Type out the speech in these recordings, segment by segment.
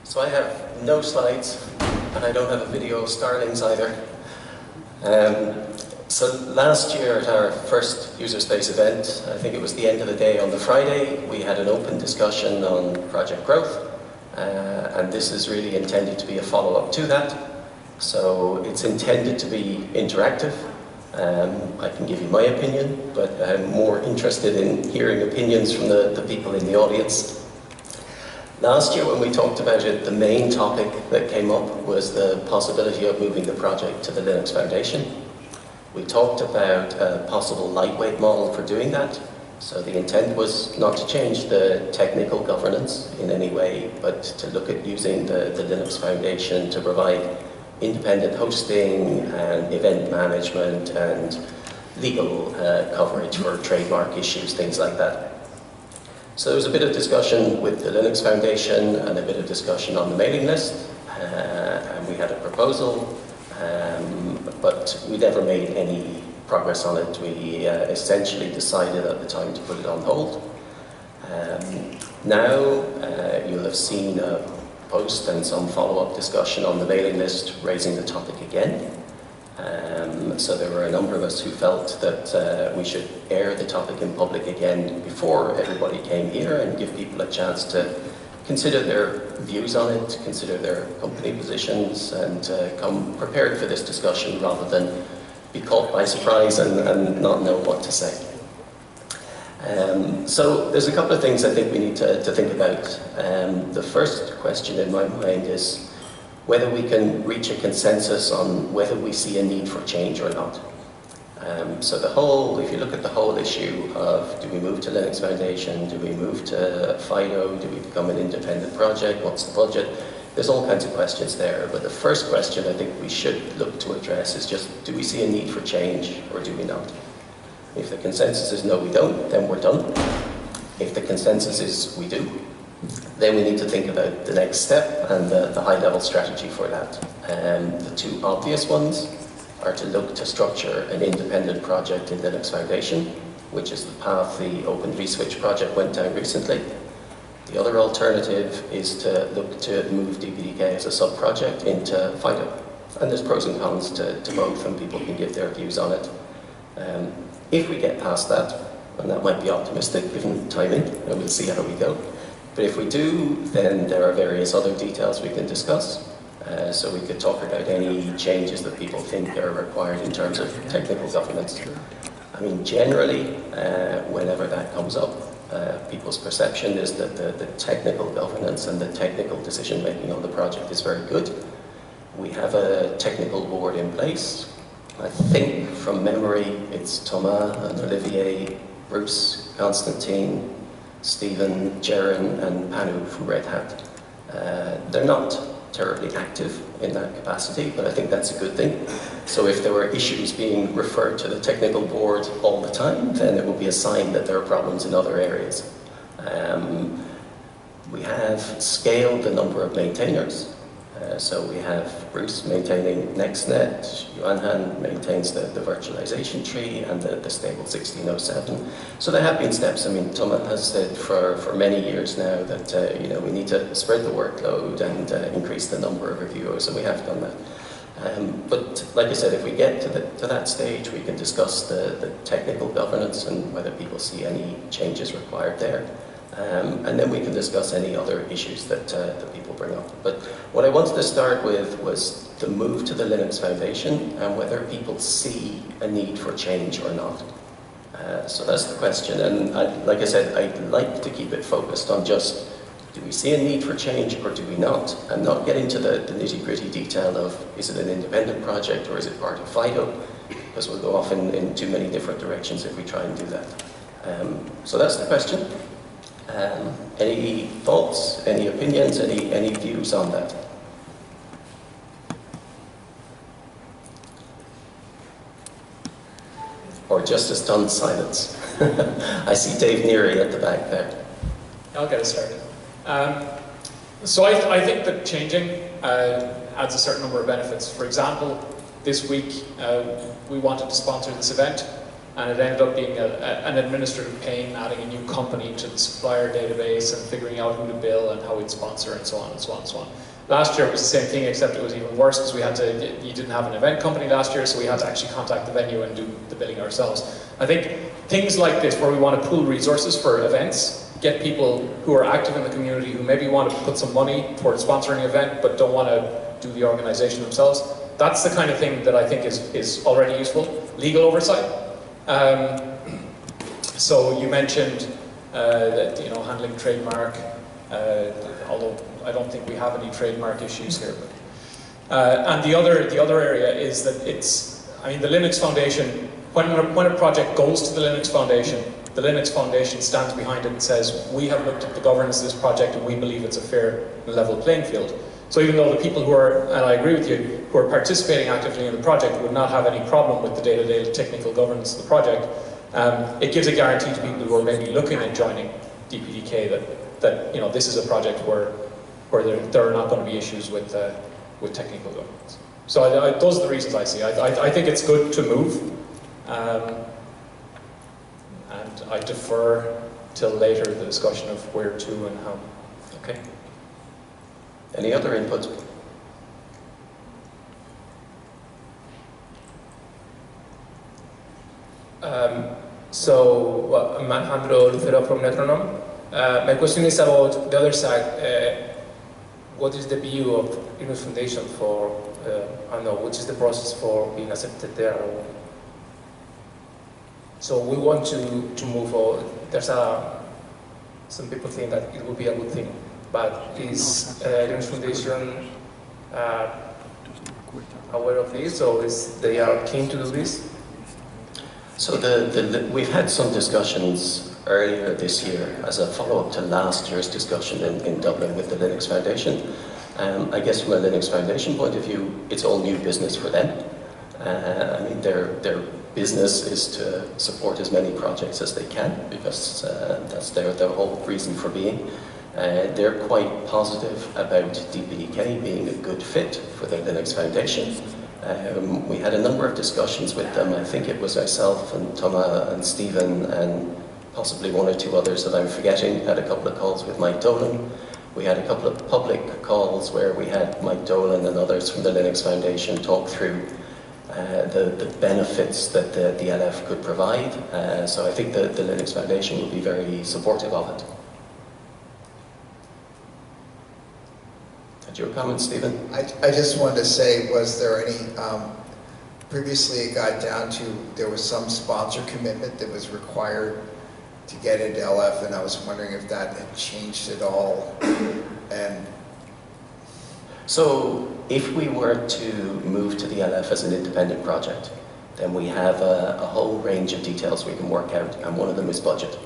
So I have no slides, and I don't have a video of Starlings either. So last year at our first user space event, I think it was the end of the day on the Friday, we had an open discussion on project growth, and this is really intended to be a follow-up to that. So it's intended to be interactive. I can give you my opinion, but I'm more interested in hearing opinions from the people in the audience. Last year when we talked about it, the main topic that came up was the possibility of moving the project to the Linux Foundation. We talked about a possible lightweight model for doing that. So the intent was not to change the technical governance in any way, but to look at using the Linux Foundation to provide independent hosting and event management and legal coverage for trademark issues, things like that. So there was a bit of discussion with the Linux Foundation and a bit of discussion on the mailing list, and we had a proposal, but we never made any progress on it. We essentially decided at the time to put it on hold. Now you'll have seen a post and some follow-up discussion on the mailing list raising the topic again. So there were a number of us who felt that we should air the topic in public again before everybody came here and give people a chance to consider their views on it, consider their company positions, and come prepared for this discussion rather than be caught by surprise and not know what to say. So there's a couple of things I think we need to think about. The first question in my mind is whether we can reach a consensus on whether we see a need for change or not. So if you look at the whole issue of do we move to Linux Foundation, do we move to FIDO, do we become an independent project, what's the budget? There's all kinds of questions there, but the first question I think we should look to address is just, do we see a need for change or do we not? If the consensus is no, we don't, then we're done. If the consensus is we do, then we need to think about the next step and the high-level strategy for that. The two obvious ones are to look to structure an independent project in Linux Foundation, which is the path the Open vSwitch project went down recently. The other alternative is to look to move DPDK as a sub-project into FIDO. And there's pros and cons to both, and people can give their views on it. If we get past that, and that might be optimistic given timing, and we'll see how we go. But if we do, then there are various other details we can discuss. So we could talk about any changes that people think are required in terms of technical governance. I mean, generally, whenever that comes up, people's perception is that the technical governance and the technical decision-making on the project is very good. We have a technical board in place. I think, from memory, it's Thomas and Olivier, Bruce, Constantine, Stephen, Jaren, and Panu from Red Hat. They're not terribly active in that capacity, but I think that's a good thing. So if there were issues being referred to the technical board all the time, then it would be a sign that there are problems in other areas. We have scaled the number of maintainers. So we have Bruce maintaining NextNet, Johan maintains the virtualization tree and the stable 1607. So there have been steps. I mean, Thomas has said for many years now that we need to spread the workload and increase the number of reviewers, and we have done that. But like I said, if we get to that stage, we can discuss the technical governance and whether people see any changes required there. And then we can discuss any other issues that people bring up. But what I wanted to start with was the move to the Linux Foundation and whether people see a need for change or not. So that's the question. And like I said, I'd like to keep it focused on just, do we see a need for change or do we not? And not get into the nitty-gritty detail of, is it an independent project or is it part of FIDO? Because we'll go off in too many different directions if we try and do that. So that's the question. Any thoughts, any opinions, any views on that? Or just a stunned silence? I see Dave Neary at the back there. I'll get us started. So I think that changing adds a certain number of benefits. For example, this week we wanted to sponsor this event. and it ended up being an administrative pain, adding a new company to the supplier database and figuring out who to bill and how we'd sponsor and so on and so on and so on. Last year it was the same thing, except it was even worse because you didn't have an event company last year, so we had to actually contact the venue and do the billing ourselves. I think things like this, where we want to pool resources for events, get people who are active in the community who maybe want to put some money towards sponsoring an event but don't want to do the organization themselves, that's the kind of thing that I think is already useful. Legal oversight. So you mentioned that, handling trademark, although I don't think we have any trademark issues here. But, and the other area is that the Linux Foundation, when a project goes to the Linux Foundation stands behind it and says, we have looked at the governance of this project and we believe it's a fair and level playing field. So even though the people who are, and I agree with you, who are participating actively in the project would not have any problem with the day-to-day technical governance of the project, it gives a guarantee to people who are maybe looking at joining DPDK that this is a project where there are not going to be issues with technical governance. So those are the reasons I see. I think it's good to move, and I defer till later the discussion of where to and how. Okay. Any other input? I'm Alejandro Lucero from Metronome. My question is about the other side. What is the view of Linux Foundation for, which is the process for being accepted there? So we want to move on. Some people think that it would be a good thing, but is Linux Foundation aware of this, or they are keen to do this? So we've had some discussions earlier this year as a follow-up to last year's discussion in Dublin with the Linux Foundation. I guess from a Linux Foundation point of view, it's all new business for them. Their business is to support as many projects as they can, because that's their whole reason for being. They're quite positive about DPDK being a good fit for the Linux Foundation. We had a number of discussions with them. I think it was myself and Toma and Stephen and possibly one or two others that I'm forgetting. Had a couple of calls with Mike Dolan. We had a couple of public calls where we had Mike Dolan and others from the Linux Foundation talk through the benefits that the LF could provide. So I think the Linux Foundation will be very supportive of it. Had your comments, Stephen? I just wanted to say, was there any, previously it got down to, there was some sponsor commitment that was required to get into LF, and I was wondering if that had changed at all. And so if we were to move to the LF as an independent project, then we have a whole range of details we can work out, and one of them is budget.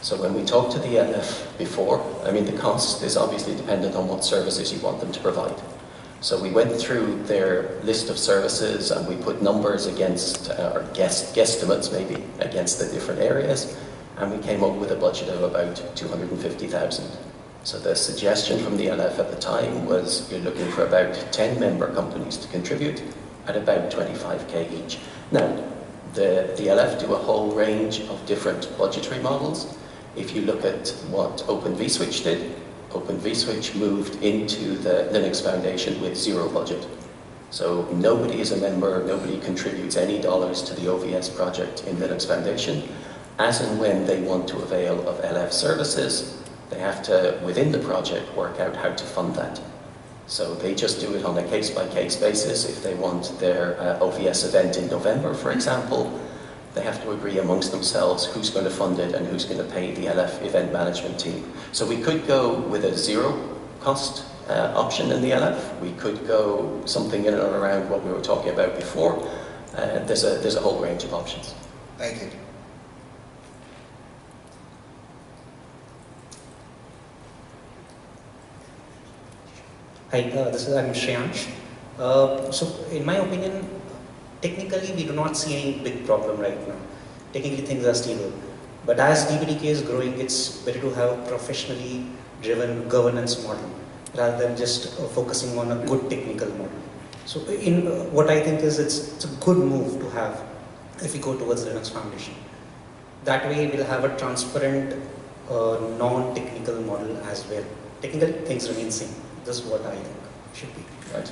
So when we talked to the LF before, the cost is obviously dependent on what services you want them to provide. So we went through their list of services and we put numbers against, or guesstimates maybe, against the different areas, and we came up with a budget of about 250,000. So the suggestion from the LF at the time was you're looking for about 10 member companies to contribute at about 25k each. Now, the LF do a whole range of different budgetary models. If you look at what Open vSwitch did, Open vSwitch moved into the Linux Foundation with zero budget. So nobody is a member, nobody contributes any dollars to the OVS project in Linux Foundation. As and when they want to avail of LF services, they have to, within the project, work out how to fund that. So they just do it on a case-by-case basis. If they want their OVS event in November, for example, they have to agree amongst themselves who's going to fund it and who's going to pay the LF event management team. So we could go with a zero-cost option in the LF. We could go something in and around what we were talking about before. There's a whole range of options. thank you. Hi, I'm Shreyansh. So in my opinion, technically we do not see any big problem right now. Technically things are stable. But as DPDK is growing, it's better to have a professionally driven governance model rather than just focusing on a good technical model. So in what I think is it's a good move to have if we go towards Linux Foundation. That way we'll have a transparent, non-technical model as well. Technical things remain same. This is what I think should be. Right.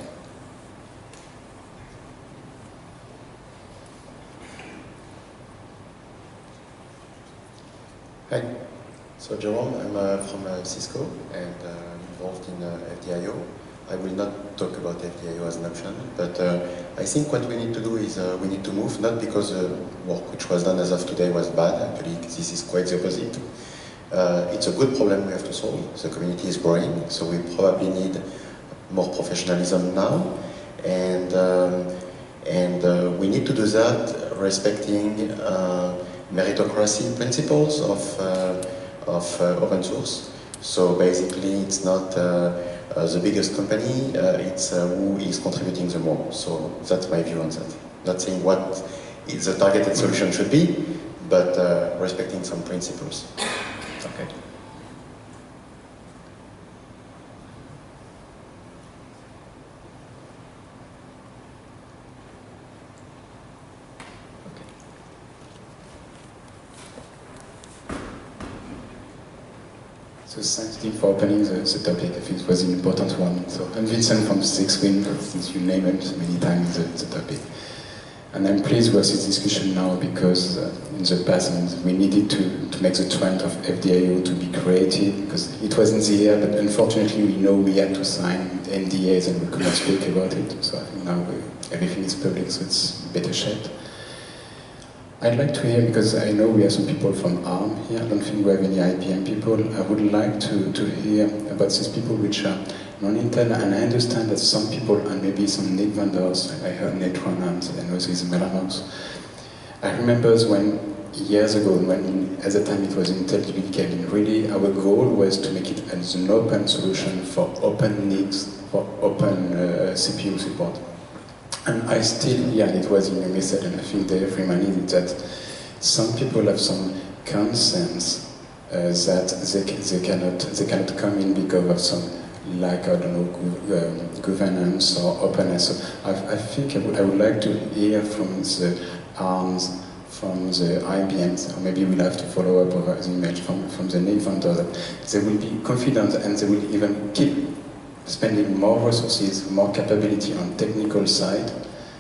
Hi. So Jerome, I'm from Cisco and involved in FDIO. I will not talk about FDIO as an option, but I think what we need to do is we need to move, not because the work which was done as of today was bad. Actually, this is quite the opposite. It's a good problem we have to solve. The community is growing, so we probably need more professionalism now, and we need to do that respecting meritocracy principles of open source. So basically, it's not the biggest company, it's who is contributing the more. So that's my view on that. Not saying what is the targeted solution should be, but respecting some principles. Okay. So thanks Dean for opening the topic. I think it was an important one. So I'm Vincent from Sixwin, since you named it many times the topic. And I'm pleased with this discussion now because in the past we needed to make the trend of FDIO to be created because it was in the air, but unfortunately we know we had to sign NDAs and we could not speak about it. So I think now everything is public, so it's better shaped. I'd like to hear, because I know we have some people from ARM here, I don't think we have any IBM people. I would like to hear about these people which are non-Intel, and I understand that some people, and maybe some NIC vendors, I heard Metronome, and I know there's Mellanox. I remember when, years ago, when at the time it was Intel DPDK, and really our goal was to make it as an open solution for open NICs, for open CPU support. And I still, yeah, it was in a message, and I think they reminded that some people have some concerns that they cannot come in because of some lack, I don't know, governance or openness. So I think I would like to hear from the ARMs, from the IBMs, or maybe we'll have to follow up over the email from the NIC vendor that they will be confident and they will even keep spending more resources, more capability on technical side.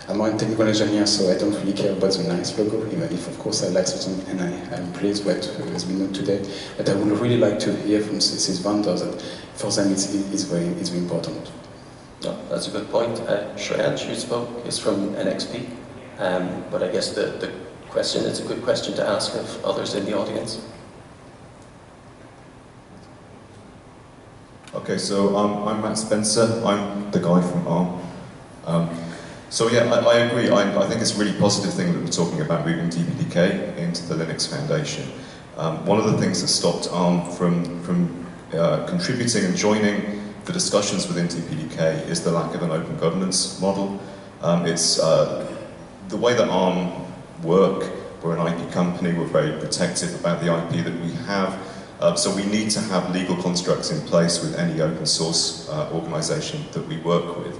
I'm a technical engineer, so I don't really care about the nice logo, even if of course I like something and I'm pleased with what has been done today. But I would really like to hear from these vendors that for them it's very important. No, that's a good point. Shreyansh, who spoke, is from an Xpipe, but I guess the question is a good question to ask of others in the audience. Okay, so I'm Matt Spencer. I'm the guy from ARM. So yeah, I agree. I think it's a really positive thing that we're talking about moving DPDK into the Linux Foundation. One of the things that stopped ARM from contributing and joining the discussions within DPDK is the lack of an open governance model. It's the way that ARM work. We're an IP company. We're very protective about the IP that we have. So we need to have legal constructs in place with any open source organization that we work with.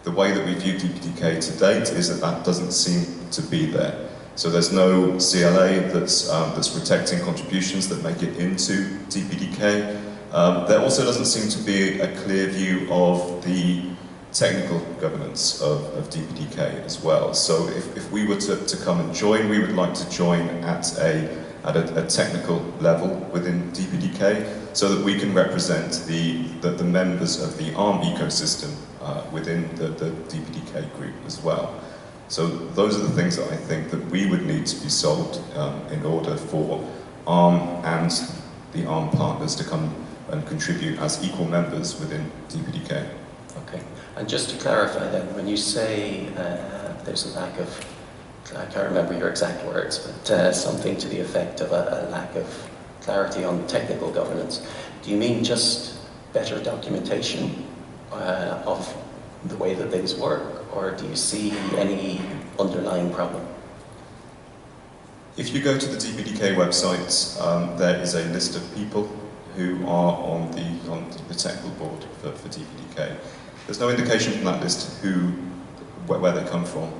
The way that we view DPDK to date is that doesn't seem to be there. So there's no CLA that's protecting contributions that make it into DPDK. There also doesn't seem to be a clear view of the technical governance of DPDK as well. So if we were to come and join, we would like to join at a technical level within DPDK so that we can represent the members of the ARM ecosystem within the DPDK group as well. So those are the things that I think that we would need to be solved in order for ARM and the ARM partners to come and contribute as equal members within DPDK. Okay, and just to clarify then, when you say there's a lack of, I can't remember your exact words, but something to the effect of a lack of clarity on technical governance, do you mean just better documentation of the way that things work, or do you see any underlying problem? If you go to the DPDK website, there is a list of people who are on the technical board for DPDK. There's no indication from that list where they come from.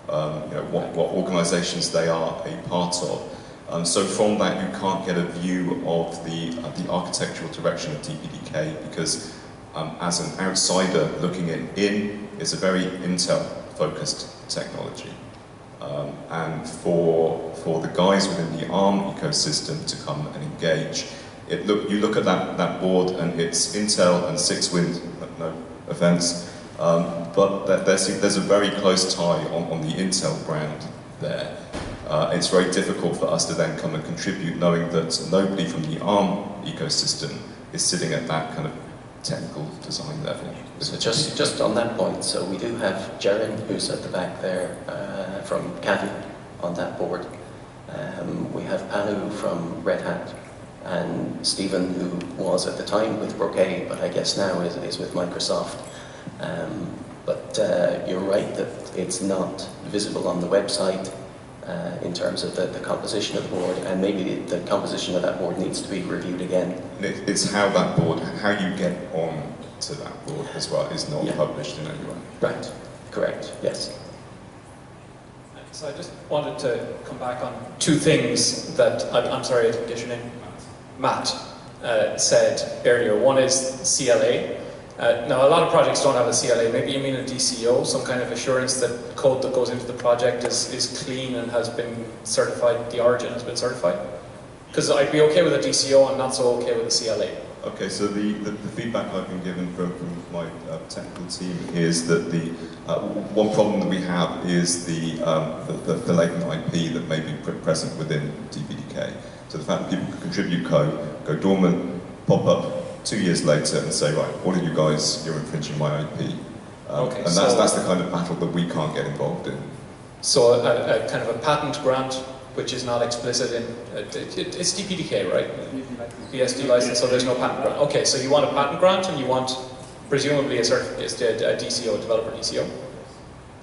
what organisations they are a part of. So from that, you can't get a view of the architectural direction of DPDK because as an outsider looking in, it's a very Intel-focused technology. And for the guys within the ARM ecosystem to come and engage, you look at that board and it's Intel and 6-Wind, no offense, but there's a very close tie on the Intel brand there. It's very difficult for us to then come and contribute knowing that nobody from the ARM ecosystem is sitting at that kind of technical design level. So just on that point, so we do have Jaren, who's at the back there, from Cavian on that board. We have Panu from Red Hat, and Stephen, who was at the time with Brocade, but I guess now is with Microsoft. But you're right that it's not visible on the website in terms of the composition of the board, and maybe the composition of that board needs to be reviewed again. It's how you get on to that board as well is not published in any way. Right, correct, yes. So I just wanted to come back on two things that, I'm sorry, I didn't get your name. Matt said earlier. One is CLA. Now, a lot of projects don't have a CLA. Maybe you mean a DCO, some kind of assurance that code that goes into the project is clean and has been certified, the origin has been certified? Because I'd be okay with a DCO and not so okay with a CLA. Okay, so the feedback I've been given from my technical team is that the one problem that we have is the latent IP that may be present within DPDK. So the fact that people can contribute code, go dormant, pop up 2 years later and say, right, all of you guys, you're infringing my IP. Okay, and that's the kind of battle that we can't get involved in. So a kind of a patent grant, which is not explicit in, it's DPDK, right? BSD license, so there's no patent grant. Okay, so you want a patent grant and you want, presumably, a DCO, a developer DCO?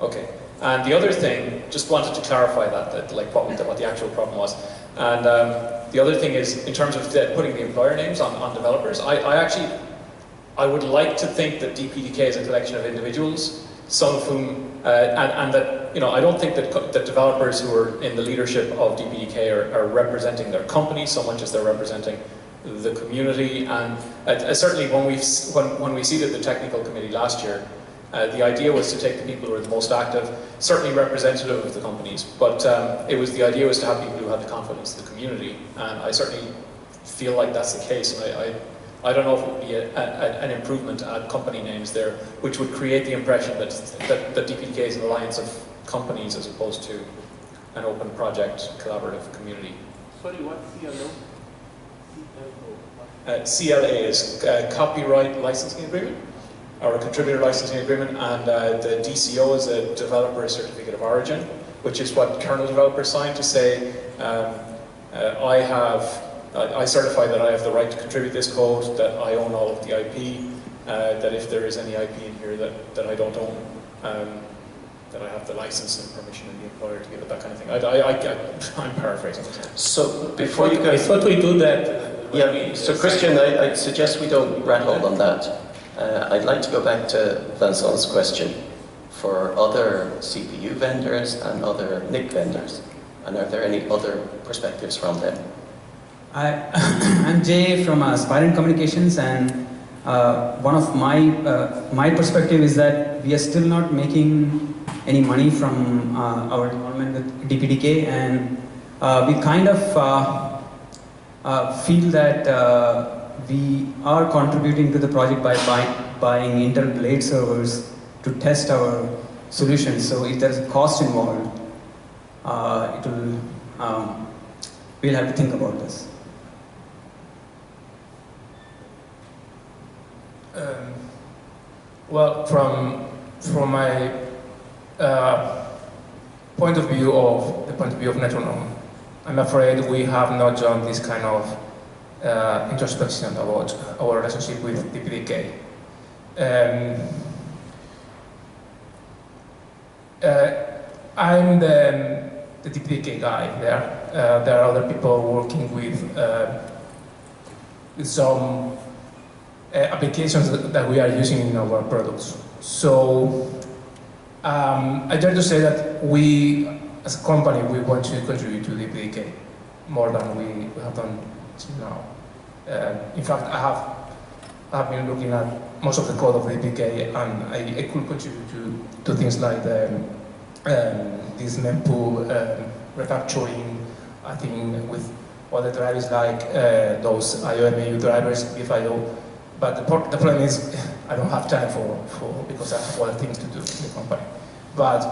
Okay. And the other thing, just wanted to clarify that like what the actual problem was. And the other thing is, in terms of putting the employer names on developers, I would like to think that DPDK is a collection of individuals, some of whom, and that, I don't think that developers who are in the leadership of DPDK are representing their company so much as they're representing the community. And certainly when we seated the technical committee last year, the idea was to take the people who are the most active, certainly representative of the companies, but the idea was to have people who had the confidence of the community, and I certainly feel like that's the case. And I don't know if it would be an improvement to add company names there, which would create the impression that DPDK is an alliance of companies as opposed to an open project, collaborative community. Sorry, what's CLO? CLA is Copyright Licensing Agreement, or a Contributor Licensing Agreement, and the DCO is a Developer Certificate of Origin, which is what kernel developers sign to say, I certify that I have the right to contribute this code, that I own all of the IP, that if there is any IP in here that I don't own, that I have the license and permission of the employer to give it, that kind of thing. I'm paraphrasing. So before you go... I thought we do that. Yeah, so Christian, I'd suggest we don't rat hole on that. I'd like to go back to Vincent's question for other CPU vendors and other NIC vendors. And are there any other perspectives from them? I'm Jay from Spirent Communications, and one of my perspective is that we are still not making any money from our involvement with DPDK, and we kind of feel that we are contributing to the project by buying Intel Blade servers to test our solutions. So if there's a cost involved, we'll have to think about this. Well, from my point of view of Metronome, I'm afraid we have not done this kind of introspection about our relationship with DPDK. I'm the DPDK guy there. There are other people working with some applications that we are using in our products. So I dare to say that we, as a company, we want to contribute to the DPDK more than we have done till now. In fact, I have been looking at most of the code of the DPDK, and I could contribute to things like this mempool refactoring. I think with other drivers like those IOMAU drivers, if I do. But the problem is I don't have time because I have other things to do in the company. But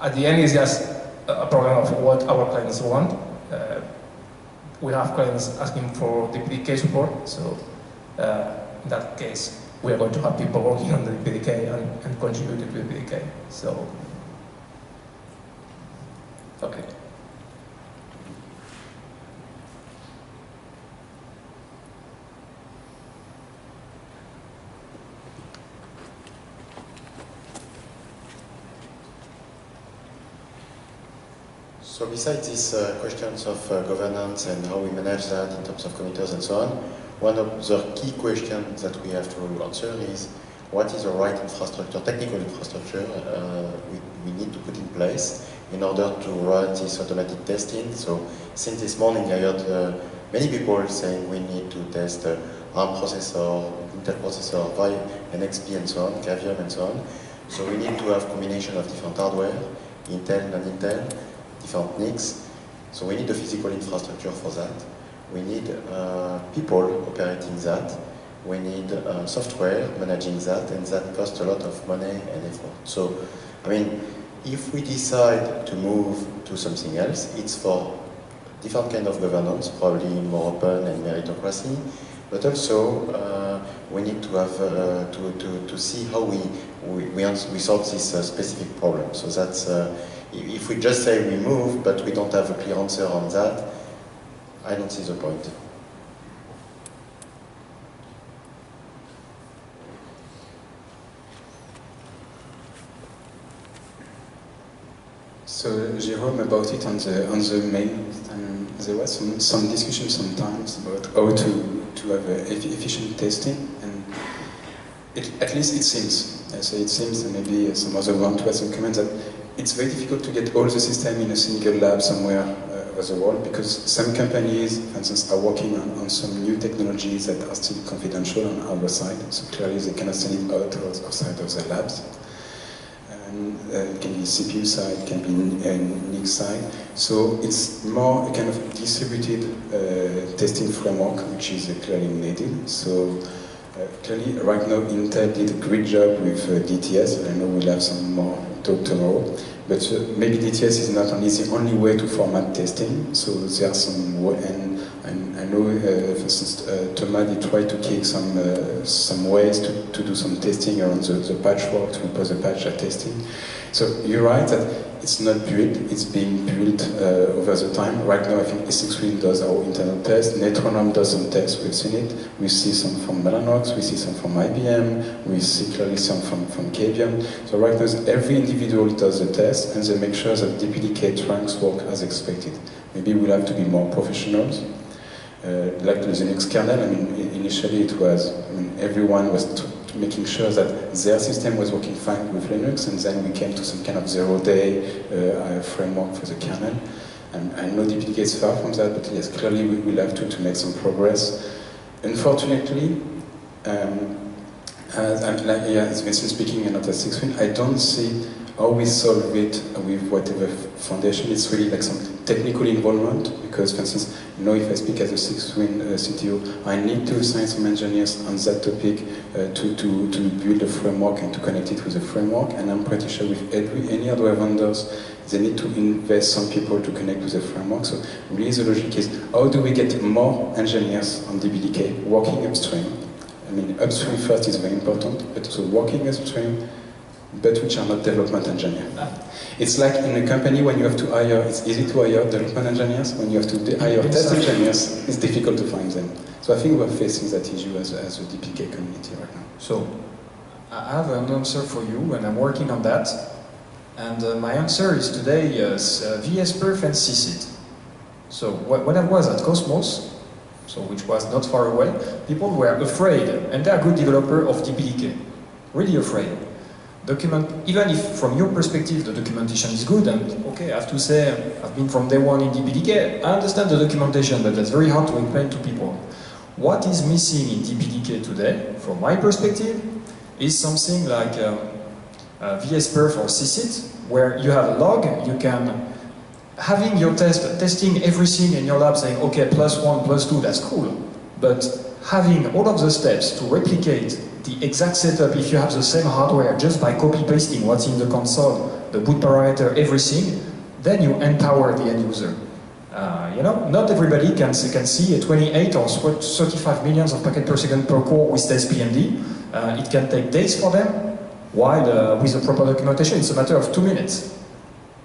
at the end, it's just a problem of what our clients want. We have clients asking for the DPDK support, so in that case, we are going to have people working on the DPDK and contributing to the DPDK. So, okay. So besides these questions of governance and how we manage that in terms of committers and so on, one of the key questions that we have to answer is what is the right infrastructure, technical infrastructure we need to put in place in order to run this automatic testing. So since this morning I heard many people saying we need to test ARM processor, Intel processor, and XP and so on, Cavium and so on. So we need to have combination of different hardware, Intel, non-Intel, different NICs. So we need a physical infrastructure for that. We need people operating that. We need software managing that, and that costs a lot of money and effort. So, I mean, if we decide to move to something else, it's for different kind of governance, probably more open and meritocracy, but also we need to have to see how we solve this specific problem. So that's if we just say we move, but we don't have a clear answer on that, I don't see the point. So, Jérôme, about it on the mail, and there was some discussion sometimes about how to have efficient testing, and at least it seems. So it seems, and maybe some other want to have some comments, that it's very difficult to get all the system in a single lab somewhere over the world, because some companies, for instance, are working on some new technologies that are still confidential on our side, so clearly they cannot send it out outside of the labs. It can be CPU side, it can be NIC side. So it's more a kind of distributed testing framework, which is clearly needed. So clearly, right now, Intel did a great job with DTS. I know we'll have some more talk tomorrow. But maybe DTS is not only the only way to format testing. So there are some, and I know, for instance, Thomas did try to kick some ways to do some testing around the patchwork, to impose the patch testing. So you're right that it's not built, it's being built over the time. Right now, I think Xpipe does our internal test, Metronome does some tests, we've seen it. We see some from Mellanox, we see some from IBM, we see clearly some from Cavium. So right now, every individual does the test, and they make sure that DPDK trunks work as expected. Maybe we'll have to be more professionals. Like the Linux kernel, I mean, initially it was, I mean, everyone was making sure that their system was working fine with Linux, and then we came to some kind of zero-day framework for the kernel. And I know DPDK is far from that, but yes, clearly we will have to make some progress. Unfortunately, as Vincent speaking and not as Xpipe, I don't see how we solve it with whatever foundation. It's really like some technical involvement, because, for instance, you know, if I speak as a Xpipe CTO, I need to assign some engineers on that topic to build a framework and to connect it with a framework, and I'm pretty sure with any hardware vendors, they need to invest some people to connect with the framework. So really the logic is, how do we get more engineers on DPDK working upstream? I mean, upstream first is very important, but also working upstream, but which are not development engineers. It's like in a company when you have to hire, it's easy to hire development engineers. When you have to hire test engineers, it's difficult to find them. So I think we're facing that issue as a DPDK community right now. So I have an answer for you, and I'm working on that. And my answer is today is VSPerf and CSIT. So when I was at Cosmos, so which was not far away, people were afraid, and they are good developers of DPDK, really afraid. Even if from your perspective the documentation is good, and okay, I have to say, I've been from day one in DPDK, I understand the documentation, but that's very hard to explain to people. What is missing in DPDK today, from my perspective, is something like VSPerf or CSIT, where you have a log, you can, having your testing everything in your lab saying, okay, +1, +2, that's cool, but having all of the steps to replicate the exact setup if you have the same hardware just by copy-pasting what's in the console, the boot parameter, everything, then you empower the end user. You know, not everybody can see a 28 or 35 millions of packets per second per core with SPMD. It can take days for them, while with the proper documentation, it's a matter of 2 minutes.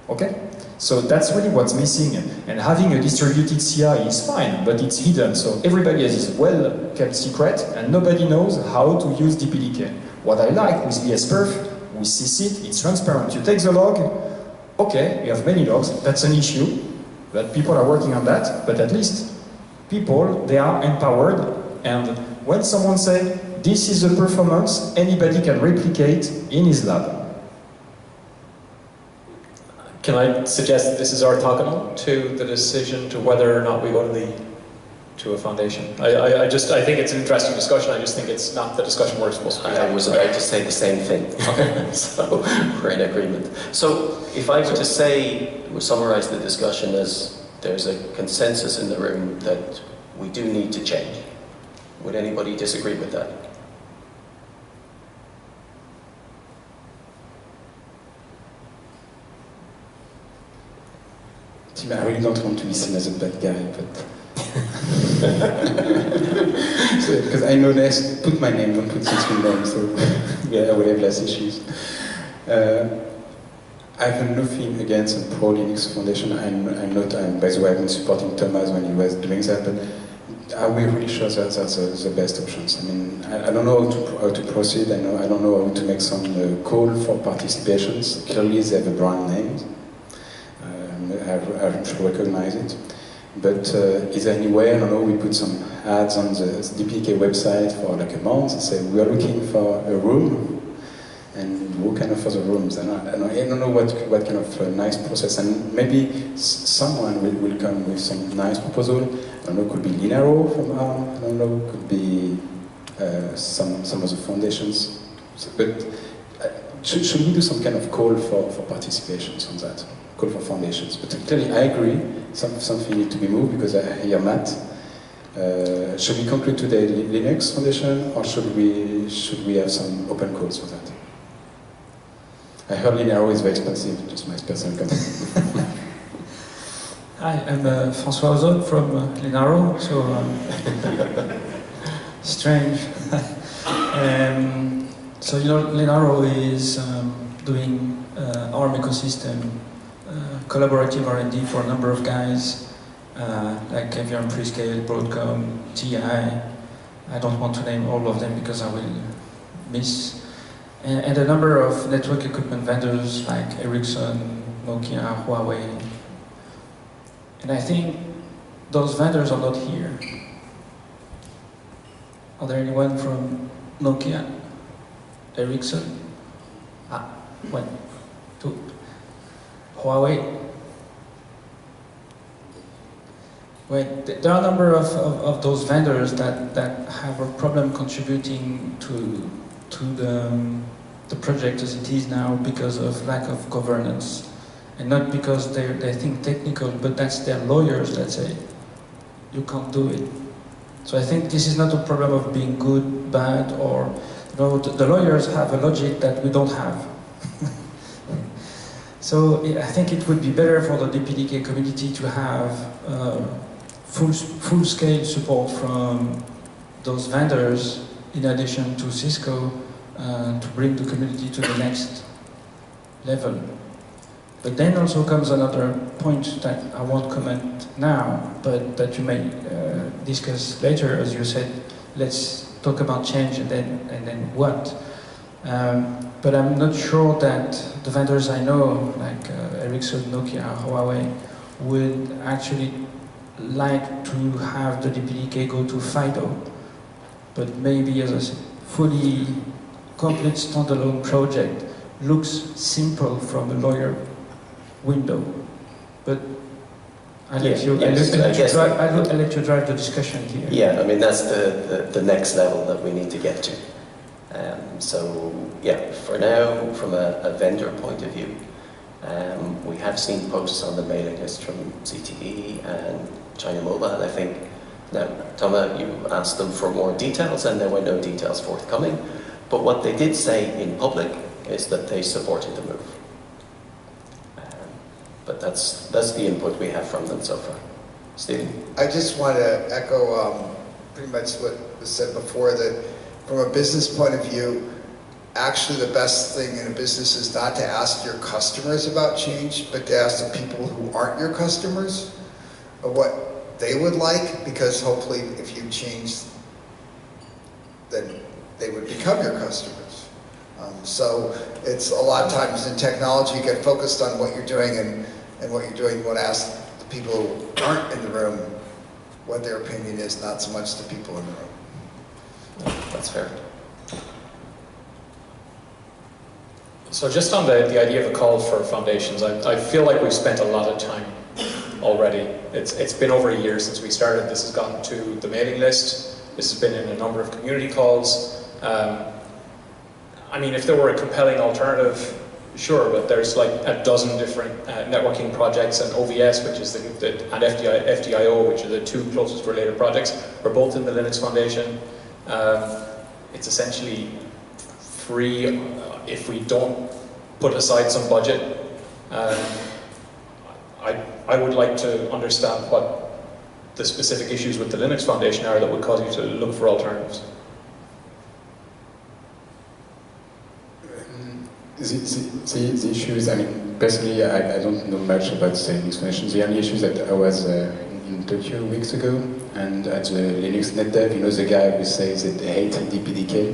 Okay? So that's really what's missing. And having a distributed CI is fine, but it's hidden. So everybody has this well-kept secret, and nobody knows how to use DPDK. What I like with VSPerf, with CSIT, it's transparent. You take the log, okay, you have many logs, that's an issue, but people are working on that, but at least people, they are empowered, and when someone says, this is the performance, anybody can replicate in his lab. Can I suggest that this is orthogonal to the decision to whether or not we go to a foundation? I think it's an interesting discussion. I just think it's not the discussion we're supposed to be having. I was about to say the same thing. So we're in agreement. So if I were to say, we summarize the discussion as there's a consensus in the room that we do need to change. Would anybody disagree with that? I really don't want to be seen as a bad guy, but because I know less, put my name, don't put 6 name, so yeah, I will have less issues. I have nothing against a pro Linux Foundation. I'm not, by the way, I've been supporting Thomas when he was doing that, but are we really sure that that's the best options? I mean, I don't know how to proceed, I don't know how to make some call for participations. Clearly they have a brand name. I should recognize it. But is there any way, I don't know, we put some ads on the DPDK website for like a month and say, we are looking for a room, and who can offer the rooms? I don't know what kind of nice process, and maybe someone will come with some nice proposal. I don't know, could be Linaro from ARM, I don't know, could be some of the foundations. But should we do some kind of call for participations on that? Call for foundations. But clearly I agree, something needs to be moved because I hear Matt. Should we conclude today Linux Foundation, or should we have some open calls for that? I heard Linaro is very expensive, just my personal comment. Hi, I'm François Ozot from Linaro, so strange. So you know, Linaro is doing ARM ecosystem collaborative R&D for a number of guys like Evian, Prescale, Broadcom, TI. I don't want to name all of them because I will miss. And a number of network equipment vendors like Ericsson, Nokia, Huawei. And I think those vendors are not here. Are there anyone from Nokia, Ericsson? One, two. Huawei. Well, there are a number of those vendors that have a problem contributing to the project as it is now because of lack of governance. And not because they think technical, but that's their lawyers that say, you can't do it. So I think this is not a problem of being good, bad, or, you know, the lawyers have a logic that we don't have. So I think it would be better for the DPDK community to have full-scale support from those vendors in addition to Cisco to bring the community to the next level. But then also comes another point that I won't comment now, but that you may discuss later. As you said, let's talk about change and then what. But I'm not sure that the vendors I know, like Ericsson, Nokia, Huawei, would actually like to have the DPDK go to FIDO. But maybe as a fully complete standalone project looks simple from a lawyer window, but I'll let you drive the discussion here. Yeah, I mean, that's the next level that we need to get to. So, yeah, for now, from a vendor point of view, we have seen posts on the mailing list from CTE and China Mobile, I think. Now, Thomas, you asked them for more details, and there were no details forthcoming. But what they did say in public is that they supported the move. But that's the input we have from them so far. Stephen? I just want to echo pretty much what was said before, that from a business point of view, actually the best thing in a business is not to ask your customers about change, but to ask the people who aren't your customers of what they would like, because hopefully if you change, then they would become your customers. So it's a lot of times in technology, you get focused on what you're doing, and what you're doing, you want to ask the people who aren't in the room what their opinion is, not so much the people in the room. That's fair. So just on the idea of a call for foundations, I feel like we've spent a lot of time already. It's been over a year since we started. This has gotten to the mailing list. This has been in a number of community calls. I mean, if there were a compelling alternative, sure, but there's like a dozen different networking projects, and OVS, which is and FDIO, which are the two closest related projects, are both in the Linux Foundation. It's essentially free if we don't put aside some budget. I would like to understand what the specific issues with the Linux Foundation are that would cause you to look for alternatives. The issues, I mean, personally, I don't know much about the Linux Foundation. The only issue that I was in Tokyo weeks ago, and at the Linux NetDev, you know, the guy who says that they hate DPDK.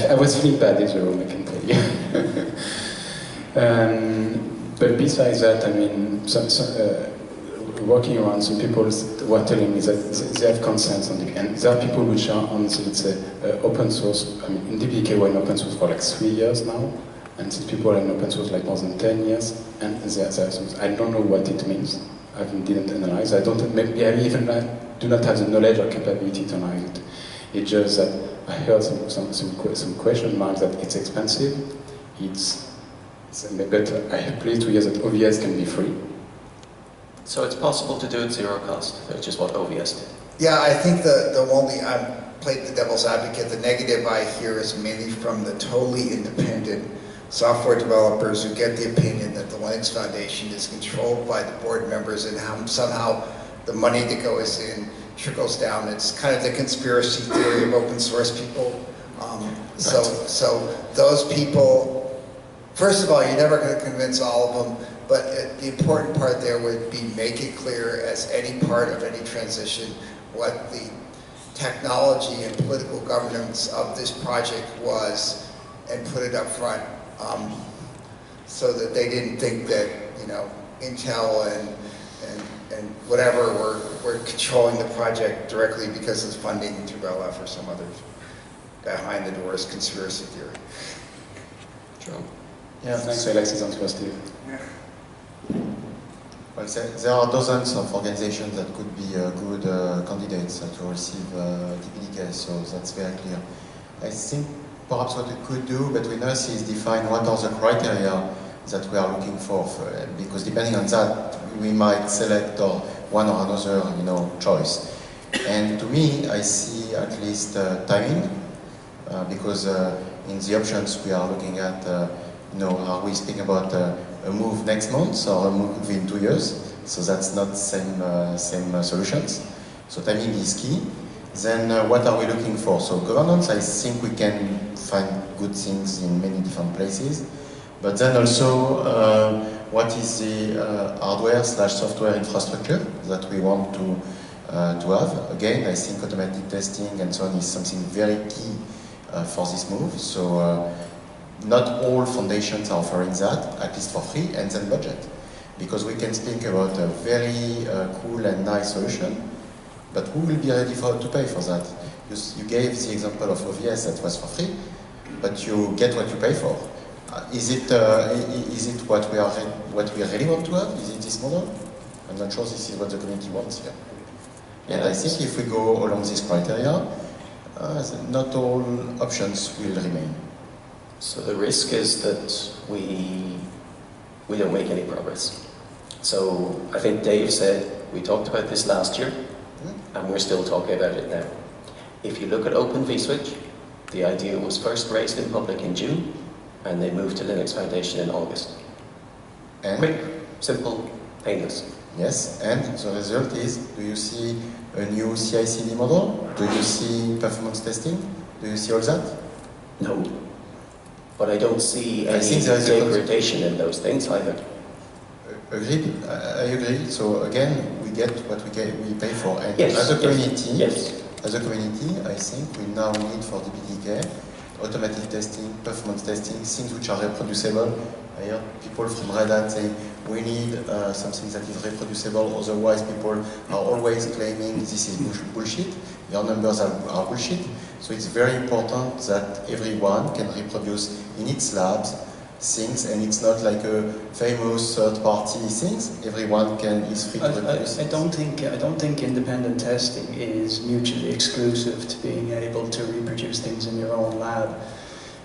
I was feeling bad in the room, I can tell you. But besides that, I mean, working around, some people were telling me that they have concerns on it, and there are people which are on the open source. I mean, in DPDK we're in open source for like 3 years now, and these people are in open source like more than 10 years, and I don't know what it means. I didn't analyze. I even do not have the knowledge or capability to analyze it. It's just that I heard some question marks that it's expensive. But I am pleased to hear that OVS can be free. So it's possible to do it zero cost, which is what OVS did. Yeah, I think the only, I played the devil's advocate, the negative I hear is mainly from the totally independent software developers who get the opinion that the Linux Foundation is controlled by the board members, and how somehow the money that goes in trickles down. It's kind of the conspiracy theory of open source people. So those people, first of all, you're never going to convince all of them, but the important part there would be make it clear as any part of any transition what the technology and political governance of this project was, and put it up front, so that they didn't think that, you know, Intel and whatever were controlling the project directly because of funding through LF or some other behind the doors conspiracy theory. True. Yeah, thanks, Alexis, and Steve. Well, there are dozens of organizations that could be good candidates to receive DPDK, so that's very clear. I think perhaps what we could do between us is define what are the criteria that we are looking for, because depending on that, we might select one or another, you know, choice. And to me, I see at least timing, because in the options we are looking at, you know, are we speaking about a move next month or a move in 2 years? So that's not same solutions. So timing is key. Then what are we looking for? So governance, I think we can find good things in many different places. But then also, what is the hardware/software infrastructure that we want to have? Again, I think automatic testing and so on is something very key for this move. So not all foundations are offering that, at least for free, and then budget. Because we can speak about a very cool and nice solution, but who will be ready to pay for that? You gave the example of OVS that was for free, but you get what you pay for. Is it what we really want to have? Is it this model? I'm not sure this is what the community wants here. And I think if we go along this criteria, not all options will remain. So the risk is that we don't make any progress. So I think Dave said, we talked about this last year, and we're still talking about it now. If you look at Open vSwitch, the idea was first raised in public in June, and they moved to Linux Foundation in August. And quick, simple, painless. Yes, and the result is, do you see a new CI/CD model? Do you see performance testing? Do you see all that? No. But I don't see any degradation in those things either. Agreed, I agree. So again, we get what we pay for. And yes, as a community, yes. As a community, I think we now need for DPDK automatic testing, performance testing, things which are reproducible. I heard people from Red Hat saying we need something that is reproducible, otherwise people are always claiming this is bullshit, your numbers are bullshit. So it's very important that everyone can reproduce in its labs things, and it's not like a famous third-party things. Everyone is free to reproduce. I don't think independent testing is mutually exclusive to being able to reproduce things in your own lab.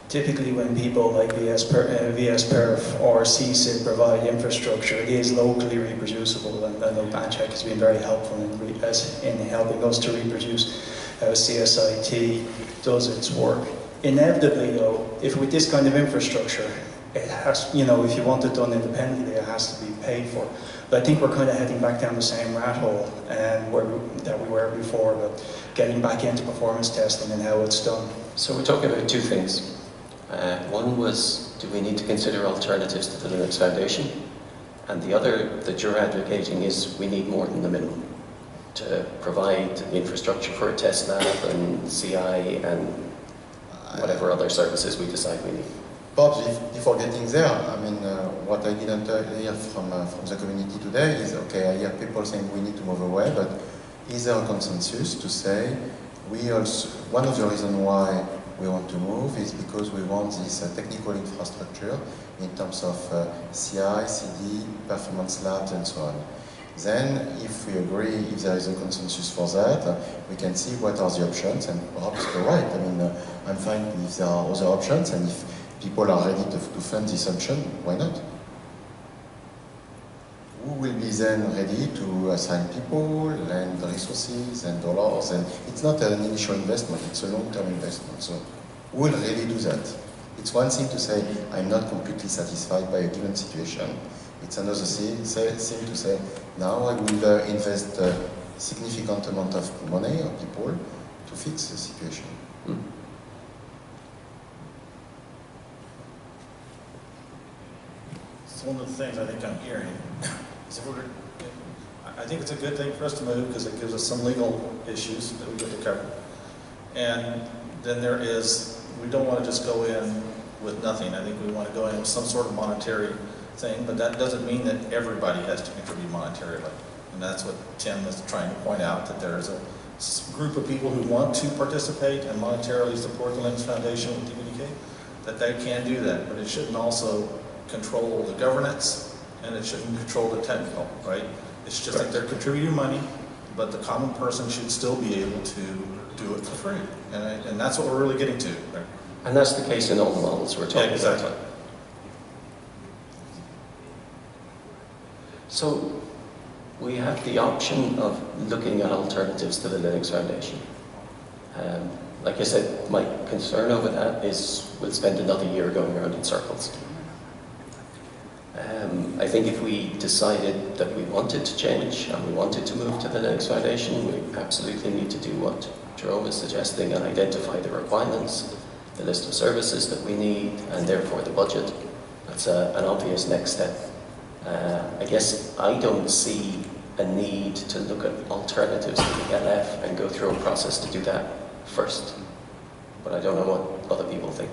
Typically, when people like VSPerf or CSID provide infrastructure, it is locally reproducible, and I know Bandcheck has been very helpful in helping us to reproduce how CSIT does its work. Inevitably, though, if with this kind of infrastructure, it has, if you want it done independently, it has to be paid for. But I think we're kind of heading back down the same rat hole that we were before, but getting back into performance testing and how it's done. So we're talking about two things. One was, do we need to consider alternatives to the Linux Foundation? And the other that you're advocating is we need more than the minimum to provide infrastructure for a test lab and CI and whatever other services we decide we need. Perhaps before getting there, I mean, what I didn't hear from the community today is, okay, I hear people saying we need to move away, but is there a consensus to say one of the reasons why we want to move is because we want this technical infrastructure in terms of CI, CD, performance labs, and so on. Then, if we agree, if there is a consensus for that, we can see what are the options, and perhaps you're right. I mean, I'm fine if there are other options, and if people are ready to fund this option, why not? Who will be then ready to assign people, and resources, and dollars, and it's not an initial investment, it's a long-term investment, so who will really do that? It's one thing to say, I'm not completely satisfied by a given situation. It's another thing to say, now I will invest a significant amount of money or people to fix the situation. So one of the things I think I'm hearing is I think it's a good thing for us to move because it gives us some legal issues that we get to cover. And then we don't want to just go in with nothing. I think we want to go in with some sort of monetary thing, but that doesn't mean that everybody has to contribute monetarily. And that's what Tim is trying to point out, that there's a group of people who want to participate and monetarily support the Linux Foundation with DPDK, that they can do that, but it shouldn't also control the governance, and it shouldn't control the technical, right? It's just that they're contributing money, but the common person should still be able to do it for free. And that's what we're really getting to. Right? And that's the case in all the models we're talking exactly. about. So we have the option of looking at alternatives to the Linux Foundation. Like I said, my concern over that is we'll spend another year going around in circles. I think if we decided that we wanted to change and we wanted to move to the Linux Foundation, we absolutely need to do what Jerome is suggesting and identify the requirements, the list of services that we need, and therefore the budget. That's an obvious next step. I guess I don't see a need to look at alternatives to the LF and go through a process to do that first. But I don't know what other people think.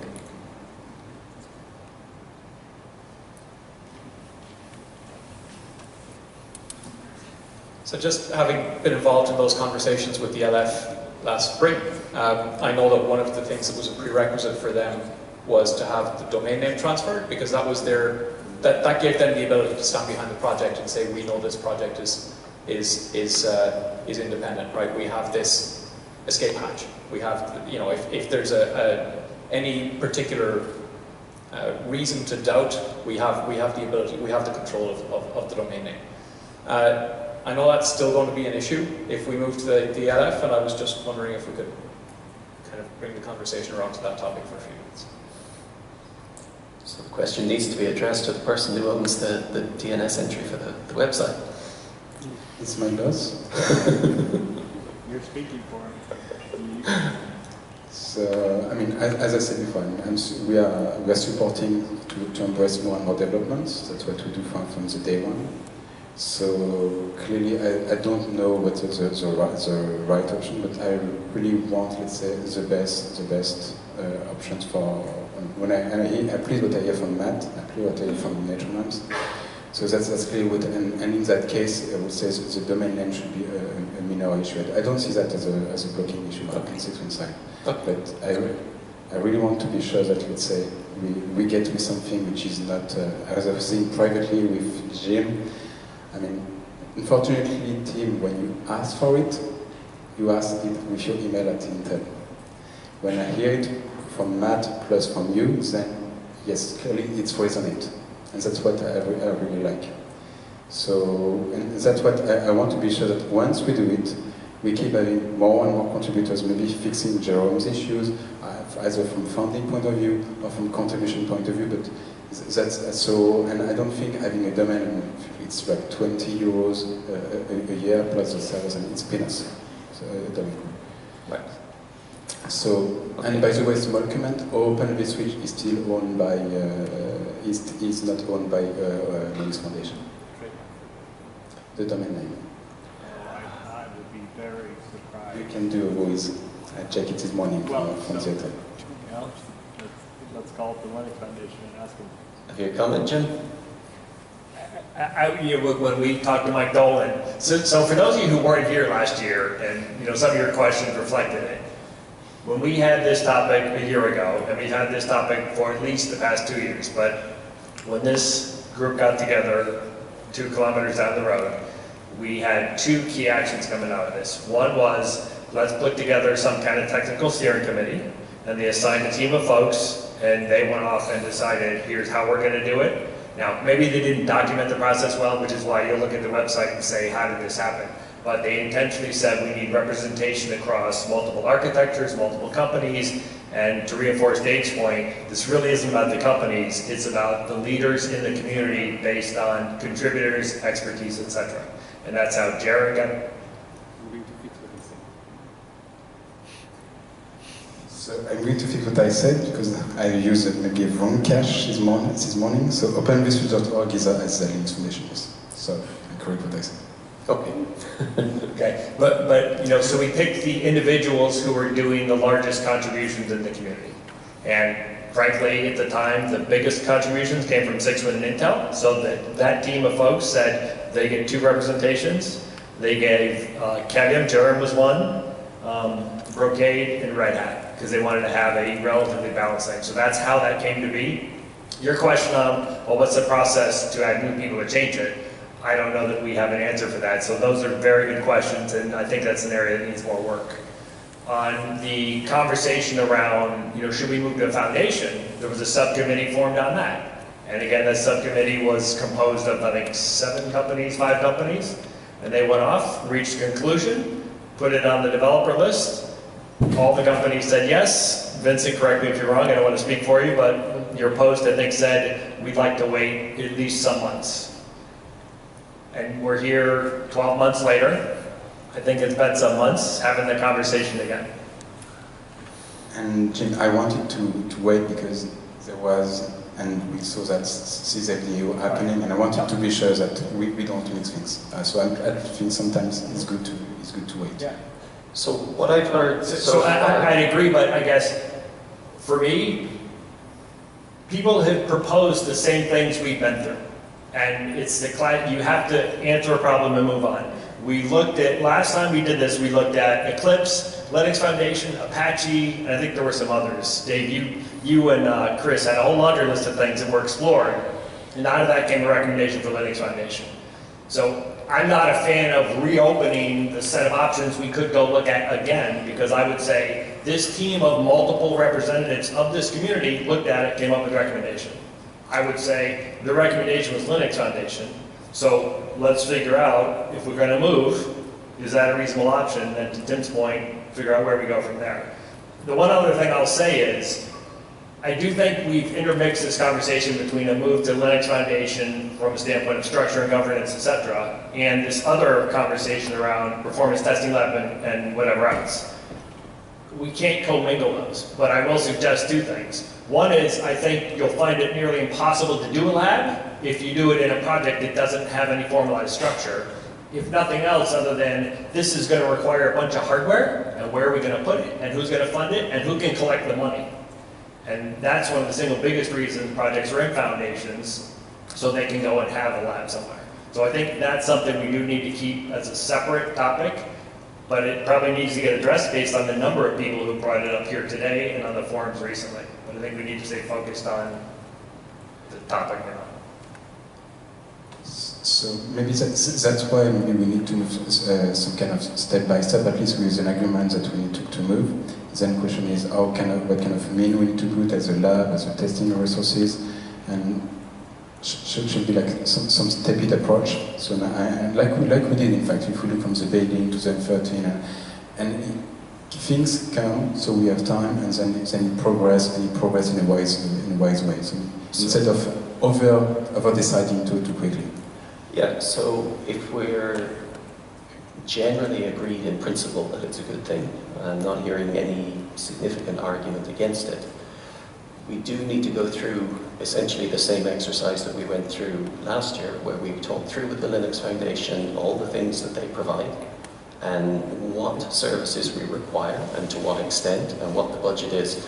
So just having been involved in those conversations with the LF last spring, I know that one of the things that was a prerequisite for them was to have the domain name transferred, because that was that gave them the ability to stand behind the project and say, we know this project is independent, right? We have this escape hatch. We have, you know, if there's any particular reason to doubt, we have the ability, we have the control of the domain name. I know that's still going to be an issue if we move to the LF, and I was just wondering if we could kind of bring the conversation around to that topic for a few minutes. So the question needs to be addressed to the person who owns the DNS entry for the website. It's my boss. You're speaking for him. So, I mean, as I said before, we are supporting to embrace more and more developments. That's what we do from the day one. So clearly, I don't know what is the right option, but I really want, let's say, the best options for. When I please what I hear from Matt, I please what I hear from Metronome. So that's clearly what, and in that case, I would say the domain name should be a minor issue. I don't see that as a blocking issue on the X side. Okay. But I really want to be sure that, let's say, we get with something which is not, as I was saying privately with Jim, I mean, unfortunately, Tim, when you ask for it, you ask it with your email at Intel. When I hear it from Matt plus from you, then yes, clearly it's resonate. And that's what I really like. So, and that's what I want to be sure that once we do it, we keep having more and more contributors, maybe fixing Jerome's issues, either from funding point of view or from contribution point of view, but that's so, and I don't think having a domain, it's like 20 euros a year plus the servers, and it's peanuts. So, right. So, and by the way, small comment, Open vSwitch is still owned by, is not owned by Linux Foundation. The domain name. I would be very surprised. You can do a voice. I checked it this morning from the hotel. Yeah, let's call it the Linux Foundation and ask them. Have you a comment, Jim? When we talked to Mike Dolan, so for those of you who weren't here last year, and some of your questions reflected it, when we had this topic a year ago, and we've had this topic for at least the past 2 years, but when this group got together 2 kilometers down the road, we had 2 key actions coming out of this. One was, let's put together some kind of technical steering committee, and they assigned a team of folks, and they went off and decided, here's how we're going to do it. Now, maybe they didn't document the process well, which is why you'll look at the website and say, how did this happen? But they intentionally said we need representation across multiple architectures, multiple companies, and to reinforce Dave's point, this really isn't about the companies, it's about the leaders in the community based on contributors, expertise, etc. And that's how Jared got it. So I'm going to fix what I said because I used maybe a wrong cache this morning. So openvswitch.org is the Linux Foundation. So I correct what I said. Okay. Okay, but so we picked the individuals who were doing the largest contributions in the community. And frankly, at the time, the biggest contributions came from 6-Win and Intel. So that team of folks said they get 2 representations. They gave Cavium, Jerem was one, Brocade, and Red Hat, because they wanted to have a relatively balanced thing. So that's how that came to be. Your question on, well, what's the process to add new people to change it? I don't know that we have an answer for that. So those are very good questions, and I think that's an area that needs more work. On the conversation around, should we move to a foundation, there was a subcommittee formed on that. And again, that subcommittee was composed of, I think, 7 companies, 5 companies, and they went off, reached a conclusion, put it on the developer list. All the companies said yes. Vincent, correct me if you're wrong, I don't want to speak for you, but your post, I think, said we'd like to wait at least some months. And we're here 12 months later. I think it's been some months having the conversation again. And Jim, I wanted to wait because there was, and we saw that CZDU happening, and I wanted to be sure that we don't mix things. So I think sometimes it's good to wait. Yeah. So what I've heard so I agree, but I guess for me, people have proposed the same things we've been through. And it's you have to answer a problem and move on. We looked at, last time we did this, we looked at Eclipse, Linux Foundation, Apache, and I think there were some others. Dave, you and Chris had a whole laundry list of things that were explored, and out of that came a recommendation for Linux Foundation. So I'm not a fan of reopening the set of options we could go look at again, because I would say this team of multiple representatives of this community looked at it, came up with a recommendation. I would say the recommendation was Linux Foundation. So let's figure out, if we're going to move, is that a reasonable option? And to Tim's point, figure out where we go from there. The one other thing I'll say is, I do think we've intermixed this conversation between a move to Linux Foundation from a standpoint of structure and governance, etc., and this other conversation around performance testing lab and whatever else. We can't commingle those, but I will suggest two things. One is, I think you'll find it nearly impossible to do a lab if you do it in a project that doesn't have any formalized structure. If nothing else other than this is going to require a bunch of hardware, and where are we going to put it, and who's going to fund it, and who can collect the money. And that's one of the single biggest reasons projects are in foundations, so they can go and have a lab somewhere. So I think that's something we do need to keep as a separate topic, but it probably needs to get addressed based on the number of people who brought it up here today and on the forums recently. But I think we need to stay focused on the topic now. So maybe that's why maybe we need to move some kind of step by step, at least with an agreement that we need to move. Then the question is what kind of mean we need to put as a lab, as a testing resources, and should be like some step-it approach. So like we did, in fact, if we look from the beginning to the 13, and things come, so we have time, and then progress in a wise way. So instead of over deciding too quickly. Yeah. So if we're generally agreed in principle that it's a good thing, I'm not hearing any significant argument against it, we do need to go through essentially the same exercise that we went through last year, where we talked through with the Linux Foundation all the things that they provide and what services we require and to what extent and what the budget is.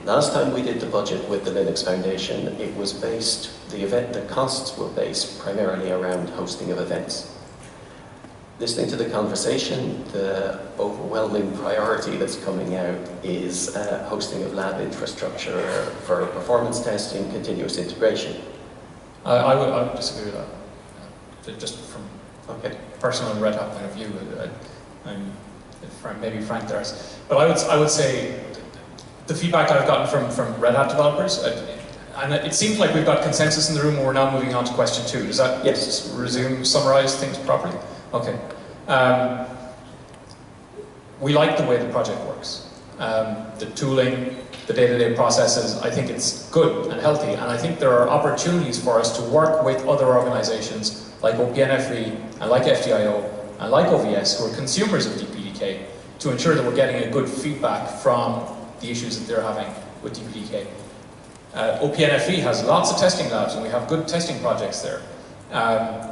Last time we did the budget with the Linux Foundation, it was based, the costs were based primarily around hosting of events. Listening to the conversation, the overwhelming priority that's coming out is hosting of lab infrastructure for performance testing, continuous integration. I would disagree with that. Just from personal and Red Hat point of view, maybe Frank does. But I would say the feedback I've gotten from Red Hat developers, and it seems like we've got consensus in the room, and we're now moving on to question 2. Does that summarize things properly? Okay. We like the way the project works. The tooling, the day-to-day processes, I think it's good and healthy, and I think there are opportunities for us to work with other organizations like OPNFE and like FDIO and like OVS, who are consumers of DPDK, to ensure that we're getting a good feedback from the issues that they're having with DPDK. OPNFE has lots of testing labs, and we have good testing projects there.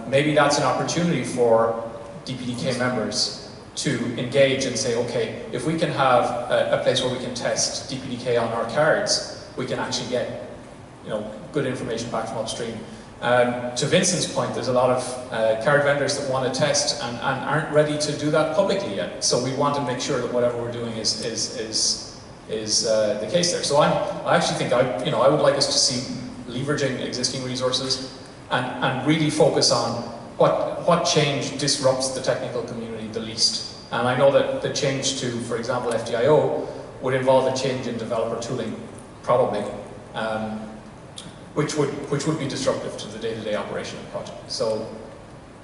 Maybe that's an opportunity for DPDK members to engage and say, okay, if we can have a place where we can test DPDK on our cards, we can actually get good information back from upstream. To Vincent's point, there's a lot of card vendors that want to test and aren't ready to do that publicly yet. So we want to make sure that whatever we're doing is the case there. So I actually think I would like us to see leveraging existing resources and really focus on what change disrupts the technical community the least. And I know that the change to, for example, FDIO would involve a change in developer tooling, probably, which would be disruptive to the day-to-day operation of the project. So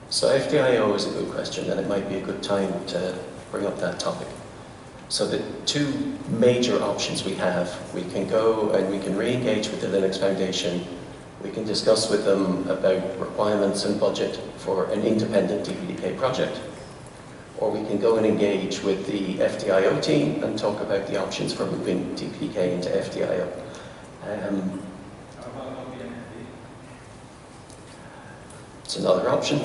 FDIO is a good question, and it might be a good time to bring up that topic. So the two major options we have, we can go and we can re-engage with the Linux Foundation. We can discuss with them about requirements and budget for an independent DPDK project. Or we can go and engage with the FDIO team and talk about the options for moving DPDK into FDIO. It's another option.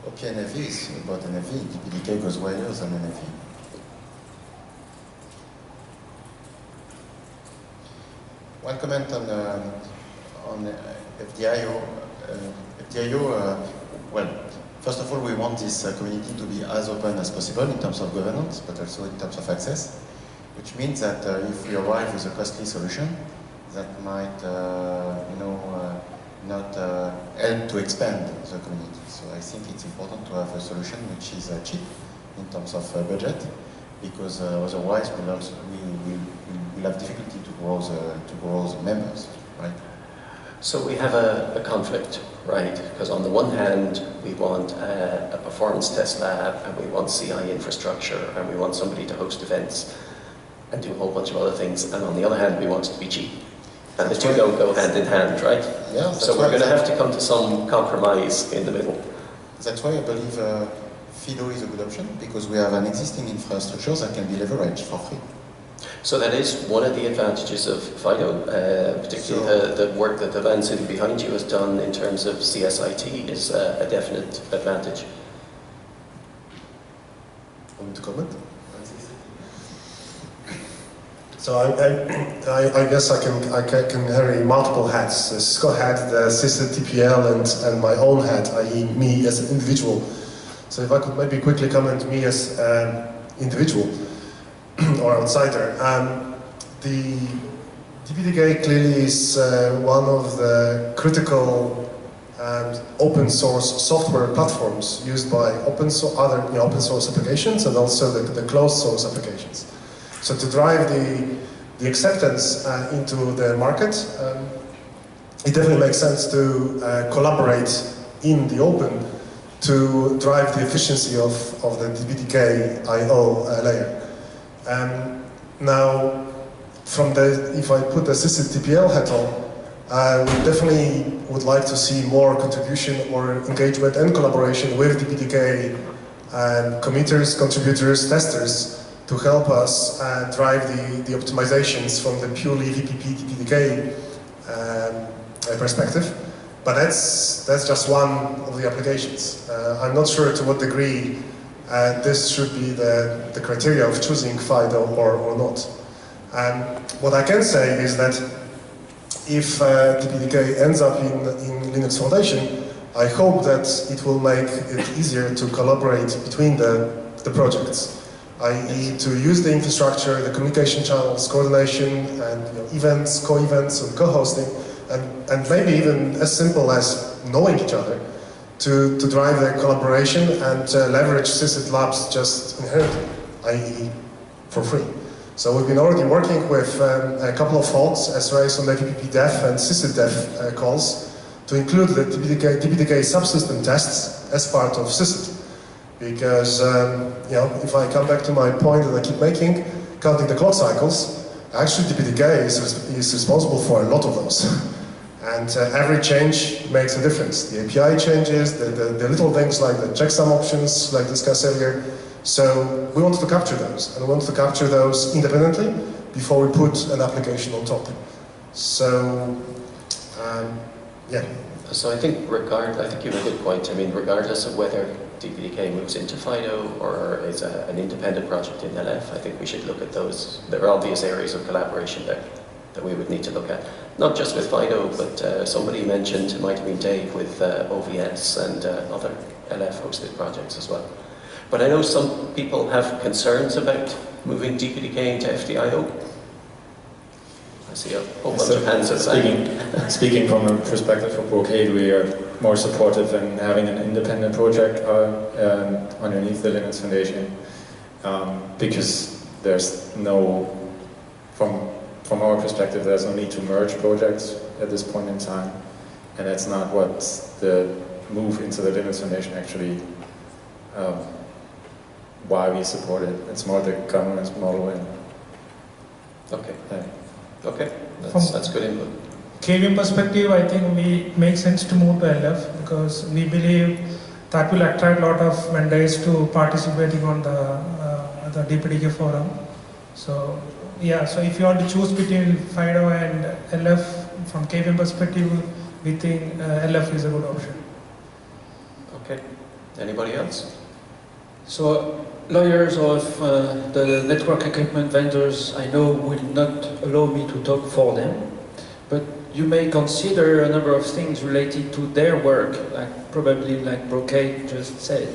OPNFE is about NFE. DPDK goes wider than NFE. One comment on Well, first of all, we want this community to be as open as possible in terms of governance, but also in terms of access, which means that if we arrive with a costly solution, that might, not help to expand the community. So I think it's important to have a solution which is cheap in terms of budget, because otherwise we'll have difficulty to grow the members, right? So we have a conflict, right? Because on the one hand, we want a performance test lab, and we want CI infrastructure, and we want somebody to host events and do a whole bunch of other things. And on the other hand, we want it to be cheap. And the two don't go hand in hand, right? Yeah. So we're going to have to come to some compromise in the middle. That's why I believe Fido is a good option, because we have an existing infrastructure that can be leveraged for free. So that is one of the advantages of Fido, particularly the work that the van sitting behind you has done in terms of CSIT is a definite advantage. Want to comment? So I guess I can carry multiple hats. Cisco hat, the assisted TPL, and my own hat, i.e. me as an individual. So if I could maybe quickly comment me as an individual or outsider. The DPDK clearly is one of the critical open source software platforms used by open source applications and also the closed source applications. So to drive the acceptance into the market, it definitely makes sense to collaborate in the open to drive the efficiency of the DPDK IO layer. Now, if I put the assisted TPL hat on, I definitely would like to see more contribution or engagement and collaboration with DPDK and committers, contributors, testers to help us drive the optimizations from the purely VPP DPDK perspective. But that's just one of the applications. I'm not sure to what degree this should be the criteria of choosing FIDO or not. What I can say is that if DPDK ends up in Linux Foundation, I hope that it will make it easier to collaborate between the projects, i.e. to use the infrastructure, the communication channels, coordination, and events, co-events, and co-hosting, and maybe even as simple as knowing each other to drive the collaboration and leverage SysIT labs just inherently, i.e. for free. So we've been already working with a couple of folks as raised on the VPP dev and SysIT dev calls to include the DPDK subsystem tests as part of SysIT. Because, if I come back to my point that I keep making, counting the clock cycles, actually DPDK is responsible for a lot of those. And every change makes a difference. The API changes, the little things like the checksum options, like discussed earlier. So we wanted to capture those, and we wanted to capture those independently before we put an application on top. So, yeah. So I think you have a good point. I mean, regardless of whether DPDK moves into FIDO or is an independent project in LF, I think we should look at those. There are obvious areas of collaboration there that we would need to look at. Not just with FIDO, but somebody mentioned, it might have been Dave, with OVS and other LF-hosted projects as well. But I know some people have concerns about moving DPDK into FDIO. I see a whole bunch of hands at that. Speaking from a perspective of Brocade, we are more supportive in having an independent project underneath the Linux Foundation, because there's no, from our perspective, there's no need to merge projects at this point in time, and that's not what the move into the Linux Foundation actually, why we support it. It's more the governance model. And okay. Okay, that's good input. KVM perspective, I think we make sense to move to LF because we believe that will attract a lot of vendors to participating on the DPDK forum. So yeah, so if you want to choose between FIDO and LF from KVM perspective, we think LF is a good option. Okay, anybody else? So lawyers of the network equipment vendors, I know, will not allow me to talk for them, but you may consider a number of things related to their work, probably like Brocade just said.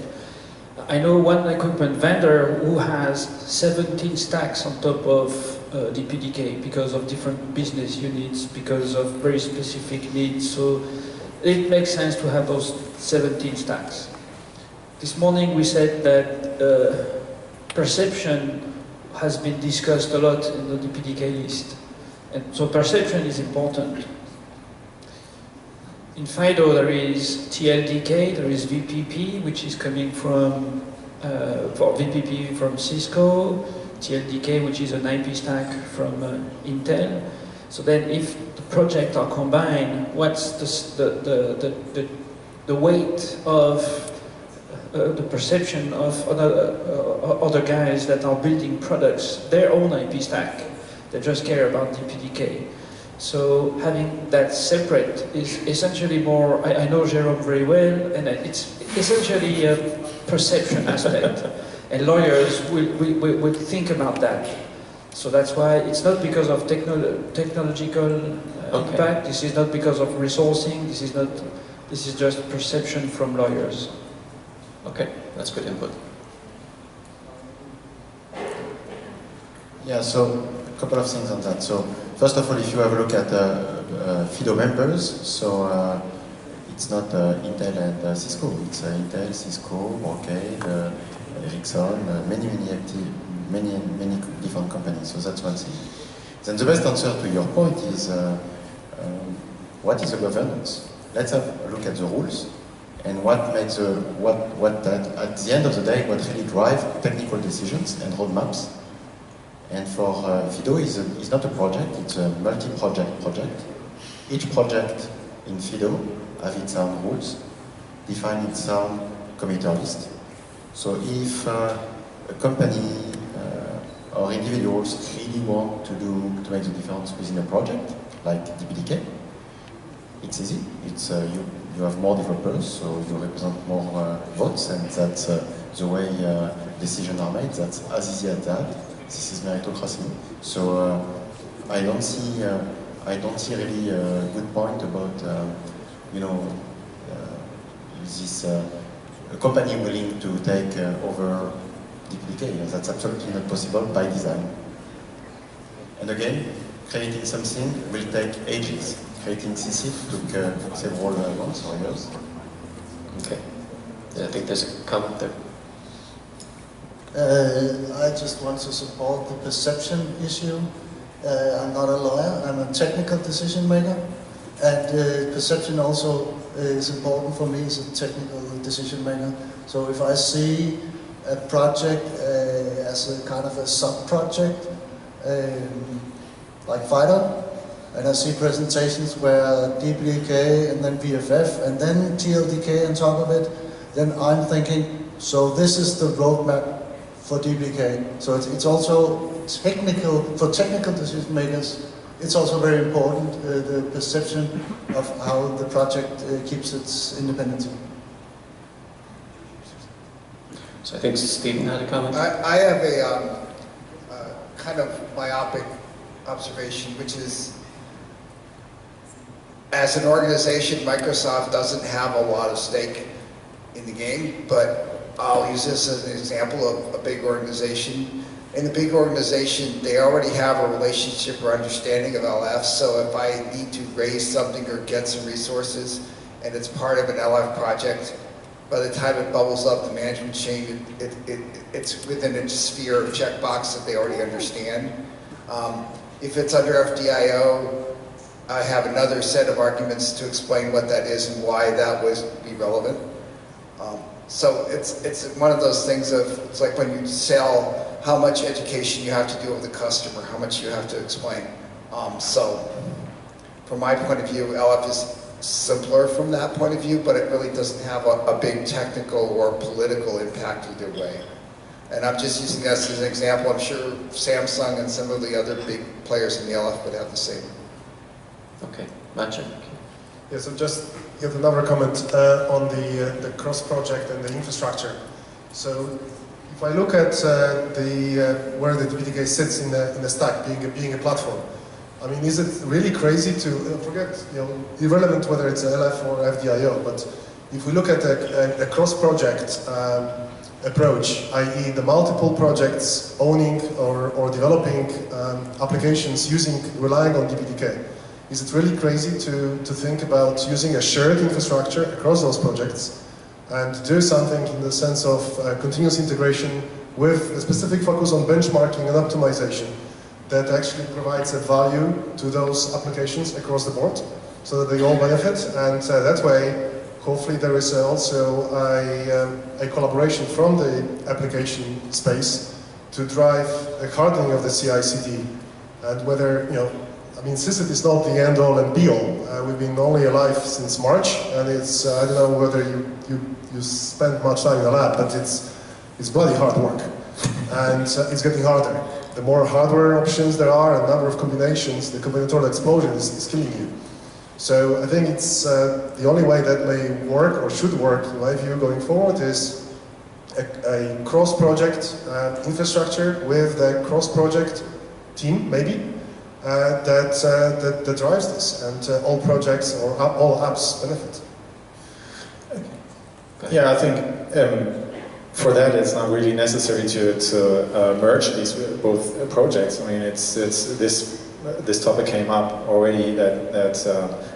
I know one equipment vendor who has 17 stacks on top of DPDK because of different business units, because of very specific needs. So it makes sense to have those 17 stacks. This morning we said that perception has been discussed a lot in the DPDK list. And so perception is important. In FIDO there is TLDK, there is VPP, which is coming from, for VPP from Cisco, TLDK, which is an IP stack from Intel. So then if the projects are combined, what's the weight of the perception of other guys that are building products, their own IP stack? They just care about DPDK. So having that separate is essentially more, I know Jérôme very well, and it's essentially a perception aspect. And lawyers will think about that. So that's why it's not because of technological impact, this is not because of resourcing, this is just perception from lawyers. Okay, that's good input. Yeah, so a couple of things on that. So first of all, if you have a look at FIDO members, so it's not Intel and Cisco, it's Intel, Cisco, Brocade, Ericsson, many different companies. So that's one thing. Then the best answer to your point is what is the governance? Let's have a look at the rules and what makes what that at the end of the day what really drive technical decisions and roadmaps. And for FIDO is not a project, it's a multi-project project. Each project in FIDO have its own rules, define its own committer list. So if a company or individuals really want to make the difference within a project, like DPDK, it's easy. It's you have more developers, so you represent more votes, and that's the way decisions are made. That's as easy as that. This is meritocracy. So I don't see really a good point about this a company willing to take over DPDK. That's absolutely not possible by design. And again, creating something will take ages. Creating CC took several months or years. Okay. Yeah, I think there's a comment there. I just want to support the perception issue. I'm not a lawyer, I'm a technical decision maker. And perception also is important for me as a technical decision maker. So if I see a project as a kind of a sub-project, like FIDO, and I see presentations where DPDK and then VFF and then TLDK on top of it, then I'm thinking, so this is the roadmap for DPDK. So it's also technical, for technical decision makers, it's also very important, the perception of how the project keeps its independence. So I think Stephen had a comment. I have a kind of myopic observation, which is, as an organization, Microsoft doesn't have a lot of stake in the game, but I'll use this as an example of a big organization. In the big organization, they already have a relationship or understanding of LF, so if I need to raise something or get some resources, and it's part of an LF project, by the time it bubbles up the management chain, it's within a sphere of checkbox that they already understand. If it's under FDIO, I have another set of arguments to explain what that is and why that would be relevant. So it's one of those things of, it's like when you sell, how much education you have to do with the customer, how much you have to explain. So from my point of view, LF is simpler from that point of view, but it really doesn't have a big technical or political impact either way. And I'm just using this as an example. I'm sure Samsung and some of the other big players in the LF would have the same. Okay, Matcha. Yeah, so just yet another comment on the cross-project and the infrastructure. So if I look at where the DPDK sits in the stack, being a platform, I mean, is it really crazy to forget, irrelevant whether it's LF or FDIO, but if we look at a cross-project approach, i.e. the multiple projects owning or developing applications relying on DPDK, is it really crazy to think about using a shared infrastructure across those projects and do something in the sense of continuous integration with a specific focus on benchmarking and optimization that actually provides a value to those applications across the board so that they all benefit, and that way hopefully there is also a collaboration from the application space to drive a hardening of the CI/CD, and whether, I mean, SysIt is not the end-all and be-all. We've been only alive since March, and it's, I don't know whether you spend much time in the lab, but it's bloody hard work, and it's getting harder. The more hardware options there are, and number of combinations, the combinatorial explosion is killing you. So I think it's the only way that may work, or should work, in my view, going forward, is a cross-project infrastructure with a cross-project team, maybe, that drives this, and all projects or all apps benefit. Yeah, I think for that it's not really necessary to merge these both projects. I mean, it's this topic came up already that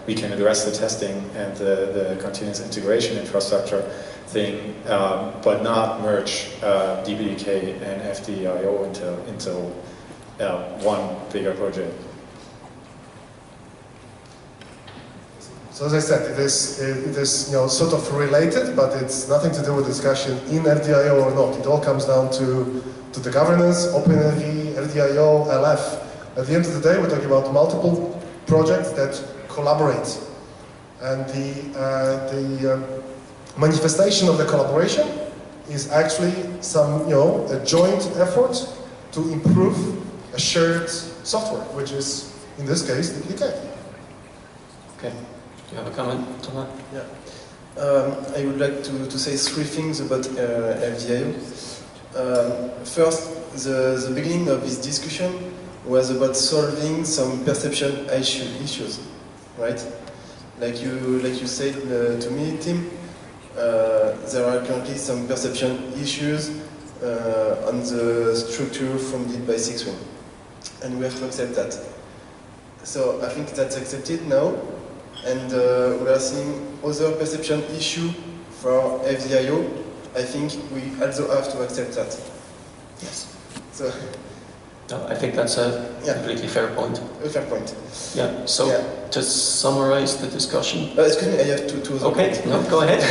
we can address the testing and the continuous integration infrastructure thing, but not merge DPDK and FDIO into one bigger project. So as I said, it is sort of related, but it's nothing to do with discussion in FDIO or not. It all comes down to the governance, OpenLV, FDIO, LF. At the end of the day, we're talking about multiple projects that collaborate. And the manifestation of the collaboration is actually a joint effort to improve a shared software, which is, in this case, the DPDK. Okay. Do you have a comment on that? Yeah. I would like to say three things about FDIO. First, the beginning of this discussion was about solving some perception issues, right? Like you said to me, Tim, there are currently some perception issues on the structure formed by 6WIN, and we have to accept that. So I think that's accepted now, and we are seeing other perception issue for FDIO. I think we also have to accept that. Yes. So. No, I think that's a completely fair point. A fair point. Yeah, so to summarize the discussion... excuse me, I have two other points. No, go ahead.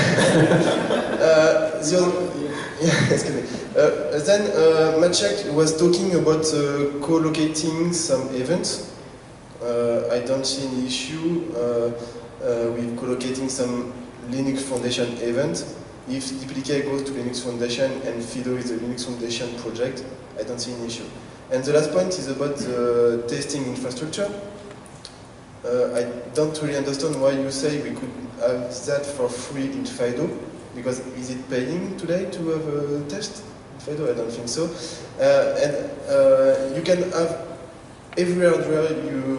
Excuse me. Then Maciek was talking about co-locating some events. I don't see any issue with co-locating some Linux Foundation event. If DPDK goes to Linux Foundation and Fido is a Linux Foundation project, I don't see any issue. And the last point is about the testing infrastructure. I don't really understand why you say we could have that for free in Fido, because is it paying today to have a test in Fido? I don't think so. And you can have every hardware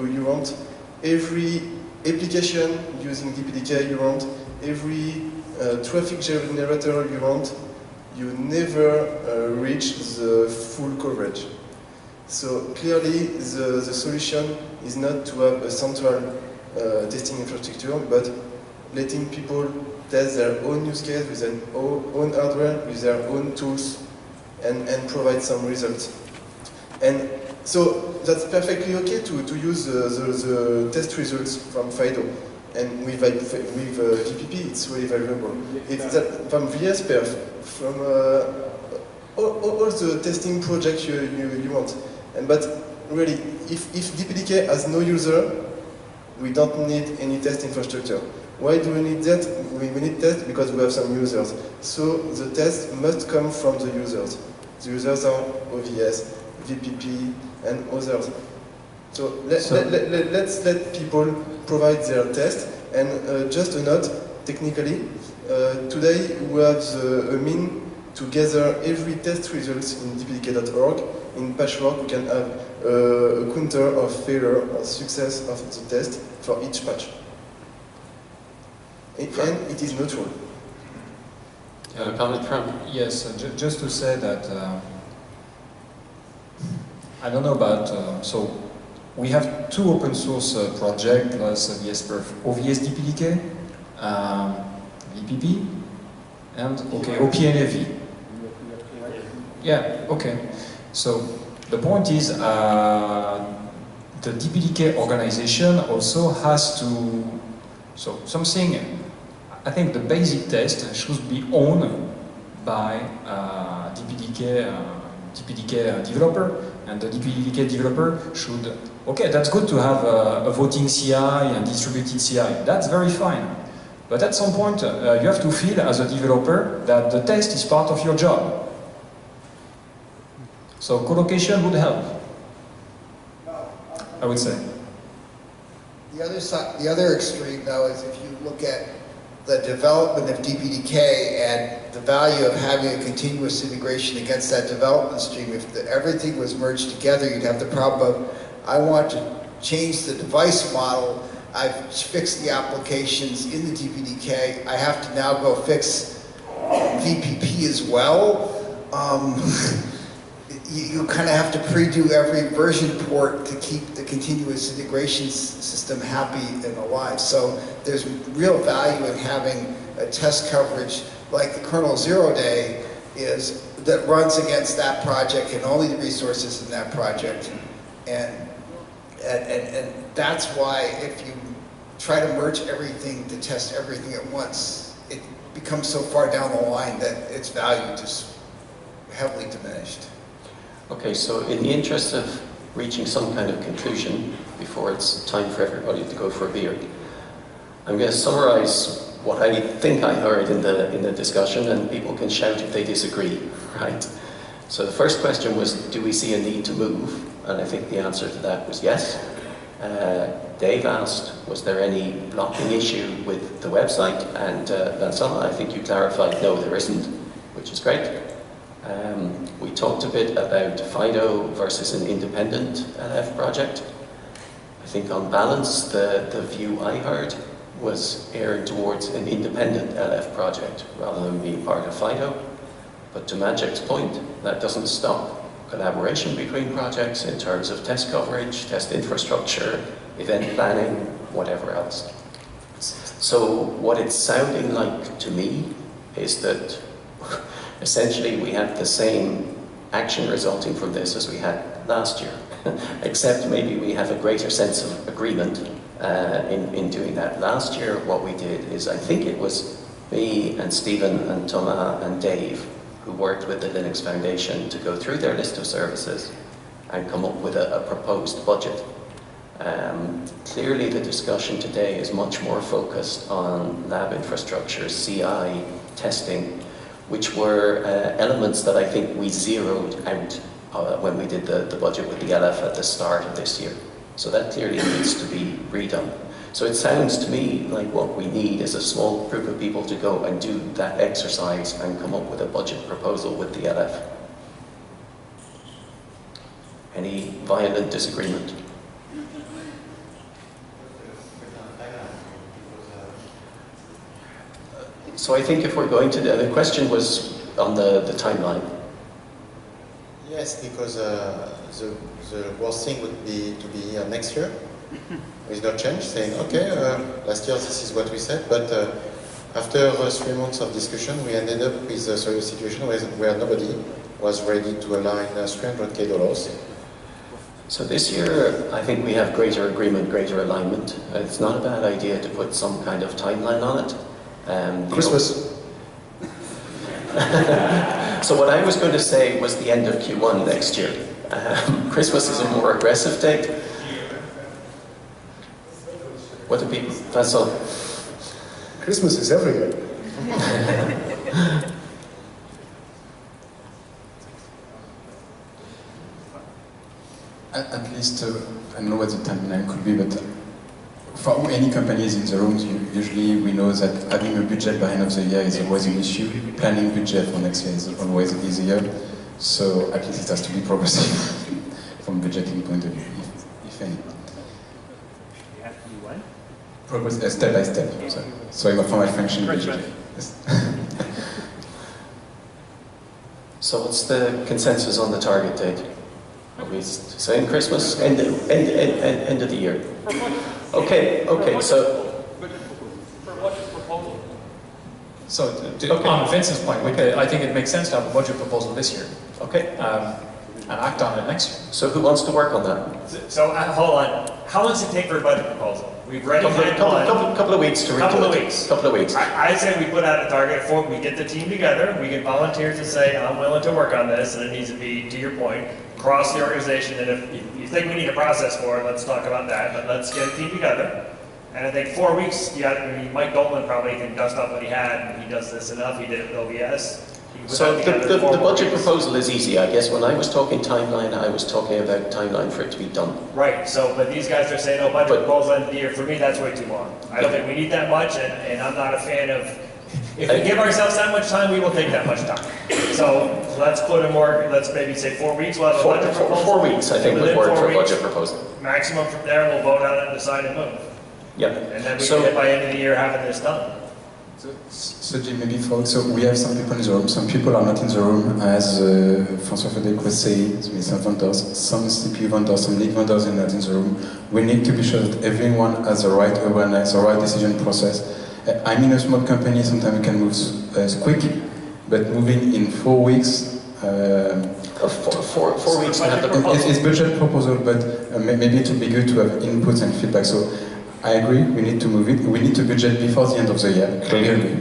you want, every application using DPDK you want, every traffic generator you want. You never reach the full coverage. So clearly the solution is not to have a central testing infrastructure, but letting people test their own use case with their own hardware, with their own tools, and provide some results. And so that's perfectly okay to use the test results from Fido. And with VPP, it's really valuable. It's that from VSPerf, from all the testing projects you want. But really, if DPDK has no user, we don't need any test infrastructure. Why do we need that? We need test because we have some users. So the test must come from the users. The users are OVS, VPP, and others. So let's let people provide their test. And just a note, technically, today we have a mean to gather every test results in dpdk.org. In patchwork, we can have a counter of failure or success of the test for each patch. And it is neutral. A comment from? Yes, just to say that I don't know about, so we have two open source projects plus VSPerf, OVS DPDK, VPP, and okay, OPNAV. Yeah, okay. So the point is the DPDK organization also has to, so something, I think the basic test should be owned by DPDK developer, and the DPDK developer should, okay, that's good to have a voting CI and distributed CI, that's very fine. But at some point, you have to feel as a developer that the test is part of your job. So co-location would help, I would say. The other side, the other extreme though, is if you look at the development of DPDK and the value of having a continuous integration against that development stream, if everything was merged together, you'd have the problem of, I want to change the device model, I've fixed the applications in the DPDK, I have to now go fix VPP as well. You kind of have to pre-do every version port to keep the continuous integration system happy and alive. So there's real value in having a test coverage like the kernel 0 day is that runs against that project and only the resources in that project. And that's why if you try to merge everything to test everything at once, it becomes so far down the line that its value is heavily diminished. Okay, so in the interest of reaching some kind of conclusion before it's time for everybody to go for a beer, I'm going to summarize what I think I heard in the discussion, and people can shout if they disagree, right? So the first question was, do we see a need to move? And I think the answer to that was yes. Dave asked, was there any blocking issue with the website? And Vincent, I think you clarified, no, there isn't, which is great. We talked a bit about FIDO versus an independent LF project. I think on balance, the view I heard was erring towards an independent LF project rather than being part of FIDO. But to Magic's point, that doesn't stop collaboration between projects in terms of test coverage, test infrastructure, event planning, whatever else. So what it's sounding like to me is that essentially we have the same action resulting from this as we had last year, except maybe we have a greater sense of agreement in doing that. Last year what we did is, I think it was me and Stephen and Thomas and Dave who worked with the Linux Foundation to go through their list of services and come up with a proposed budget. Clearly the discussion today is much more focused on lab infrastructure, CI, testing, which were elements that I think we zeroed out when we did the budget with the LF at the start of this year. So that clearly needs to be redone. So it sounds to me like what we need is a small group of people to go and do that exercise and come up with a budget proposal with the LF. Any violent disagreement? So I think if we're going to, the question was on the timeline. Yes, because the worst thing would be to be here next year with no change, saying, okay, last year this is what we said, but after 3 months of discussion, we ended up with a serious situation where nobody was ready to align $300K. So this year, I think we have greater agreement, greater alignment. It's not a bad idea to put some kind of timeline on it. Christmas. So what I was going to say was the end of Q1 next year. Christmas is a more aggressive date. What do people, that's all. Christmas is every year. At least, I don't know what the timeline could be, but for any companies in the room, usually we know that having a budget by end of the year is always an issue. Planning budget for next year is always easier. So at least it has to be progressive from budgeting point of view, if any. It has to be what? Progress, step by step. Sorry for my French English. So what's the consensus on the target date? Are we saying Christmas? End of the year? Okay, so... So, on Vince's point, I think it makes sense to have a budget proposal this year. Okay. And act on it next year. So who wants to work on that? So hold on. How long does it take for a budget proposal? We've ready couple of weeks to read Couple of weeks. Couple of weeks. I say we put out a target for, we get the team together, we get volunteers to say, I'm willing to work on this, and it needs to be, to your point, across the organization, and if you think we need a process for it, let's talk about that, but let's get a team together. And I think 4 weeks, Mike Dolman probably can dust off what he had, and he does this enough, he did it with OBS. So the budget proposal is easy, I guess. When I was talking timeline, I was talking about timeline for it to be done. Right, so, but these guys are saying, oh, budget proposal end of the year. For me, that's way too long. I don't think we need that much, and I'm not a fan of, if we give ourselves that much time, we will take that much time. So let's put a more, let's maybe say 4 weeks, we'll have a budget proposal. 4 weeks, I think, would work for a budget proposal. Maximum from there, we'll vote on it and decide and move. Yeah. And then we can get by end of the year having this done. So Jim, maybe so we have some people in the room, some people are not in the room, as François Frederic was saying, some vendors, some CPU vendors, some lead vendors are not in the room. We need to be sure that everyone has the right awareness, the right decision process. I'm in a small company, sometimes we can move quick, but moving in 4 weeks, 4 weeks to have the proposal. It's budget proposal, but maybe it would be good to have inputs and feedback. So I agree, we need to move it. We need to budget before the end of the year, clearly.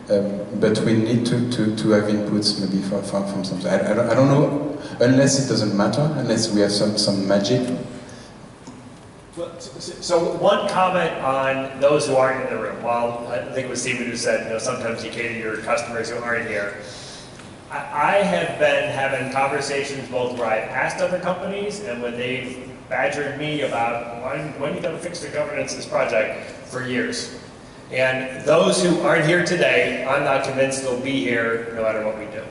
But we need to have inputs maybe from something. I don't know, unless it doesn't matter, unless we have some magic. Well, so one comment on those who aren't in the room. Well, I think it was Stephen who said, sometimes you cater to your customers who aren't here. I have been having conversations both where I've asked other companies and when they've badgered me about when are you going to fix the governance of this project for years. And those who aren't here today, I'm not convinced they'll be here no matter what we do.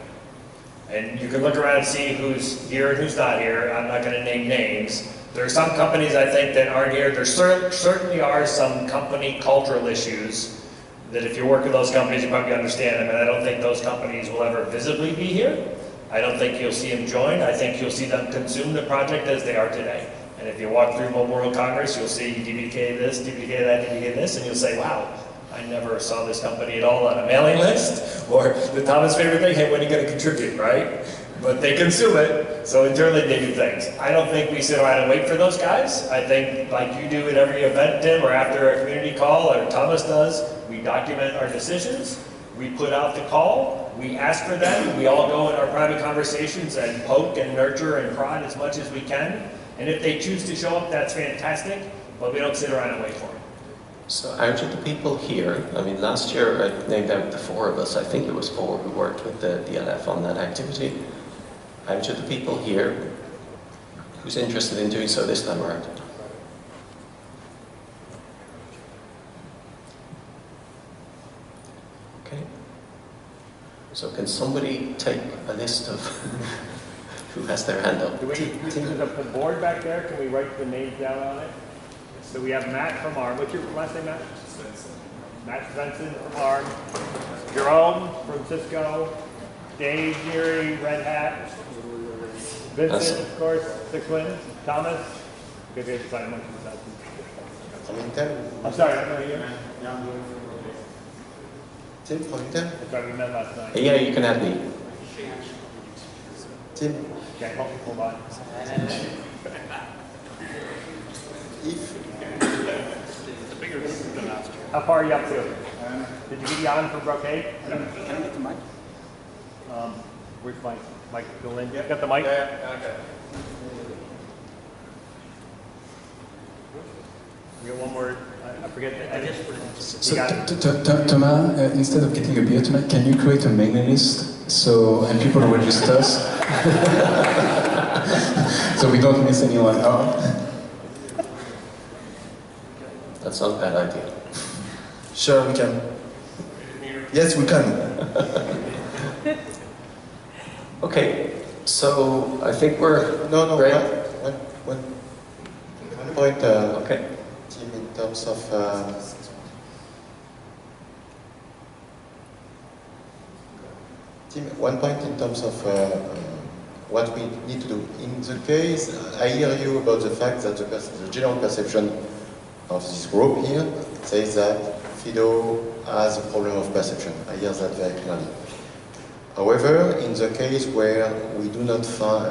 And you can look around and see who's here and who's not here. I'm not going to name names. There are some companies I think that aren't here. There certainly are some company cultural issues that if you work with those companies, you probably understand. I mean, I don't think those companies will ever visibly be here. I don't think you'll see them join. I think you'll see them consume the project as they are today. And if you walk through Mobile World Congress, you'll see DPDK this, DPDK that, DPDK this, and you'll say, wow, I never saw this company at all on a mailing list. Or the Thomas favorite thing, hey, when are you going to contribute, right? But they consume it, so internally they do things. I don't think we sit around and wait for those guys. I think, like you do at every event, Tim, or after a community call, or Thomas does, we document our decisions, we put out the call, we ask for them, we all go in our private conversations and poke and nurture and prod as much as we can. And if they choose to show up, that's fantastic, but we don't sit around and wait for them. So out of the people here, I mean, last year I named out the 4 of us. I think it was 4 who worked with the DLF on that activity. Out of the people here, who's interested in doing so this time around? Okay. So can somebody take a list of who has their hand up? Do we, the board back there, can we write the names down on it? So we have Matt from ARM. What's your last name, Matt? Svensson. Matt Svensson from ARM. Jerome from Cisco. Dave Geary, Red Hat. Vincent, of course, 6 Wins. Thomas. Good to sign one from Intel. I'm sorry, I don't know you. Tim from Intel. I'm sorry, we met last night. Yeah, you can add me. Tim. Okay, hold on. How far are you up to? Did you get Jan from Brocade? Can I get the mic? Where's Mike? Mike, go in. Got the mic? Yeah, okay. We got one more. I forget. So, Thomas, instead of getting a beer tonight, can you create a mailing list and people register us? So we don't miss anyone out. That's not a bad idea. Sure, we can. Yes, we can. Okay, so I think we're... No, Greg? one point, okay. Tim, in terms of... Tim, one point in terms of what we need to do. In the case, I hear you about the fact that the general perception of this group here says that FIDO has a problem of perception. I hear that very clearly. However, in the case where we do not find,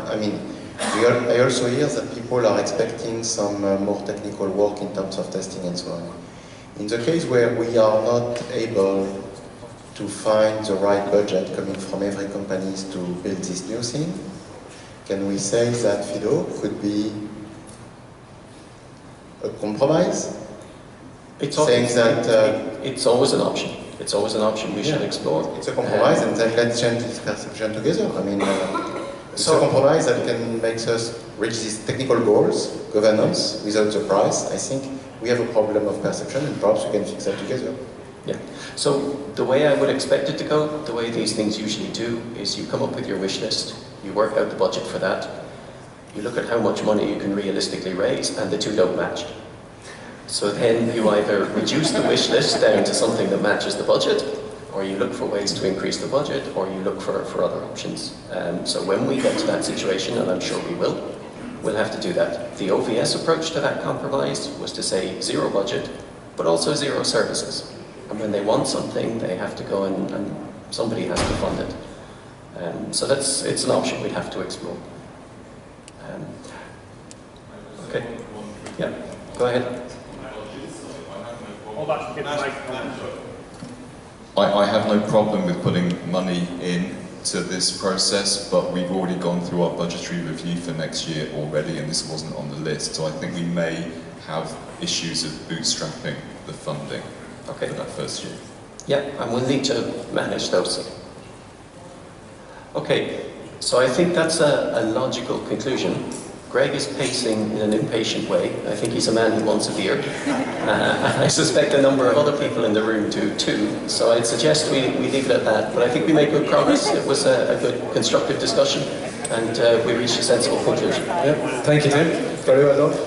I also hear that people are expecting some more technical work in terms of testing and so on. In the case where we are not able to find the right budget coming from every company to build this new thing, can we say that FIDO could be a compromise? It's always an option. It's always an option we should explore. It's a compromise, and then let's change this perception together. It's a compromise that can make us reach these technical goals, governance, without the price. I think we have a problem of perception, and perhaps we can fix that together. Yeah. So the way I would expect it to go, the way these things usually do, is you come up with your wish list, you work out the budget for that, you look at how much money you can realistically raise, and the two don't match. So then you either reduce the wish list down to something that matches the budget, or you look for ways to increase the budget, or you look for other options. So when we get to that situation, and I'm sure we will, we'll have to do that. The OVS approach to that compromise was to say zero budget, but also zero services. And when they want something, they have to go and somebody has to fund it. So it's an option we'd have to explore. Okay. Yeah, go ahead. I have no problem with putting money in to this process, but we've already gone through our budgetary review for next year already, and this wasn't on the list. So I think we may have issues of bootstrapping the funding for that first year. Yeah, and we'll need to manage those. Okay, so I think that's a logical conclusion. Greg is pacing in an impatient way. I think he's a man who wants a beer. I suspect a number of other people in the room do too. So I'd suggest we leave it at that. But I think we made good progress. It was a good constructive discussion, and we reached a sensible conclusion. Yeah, thank you, Tim. Very well done.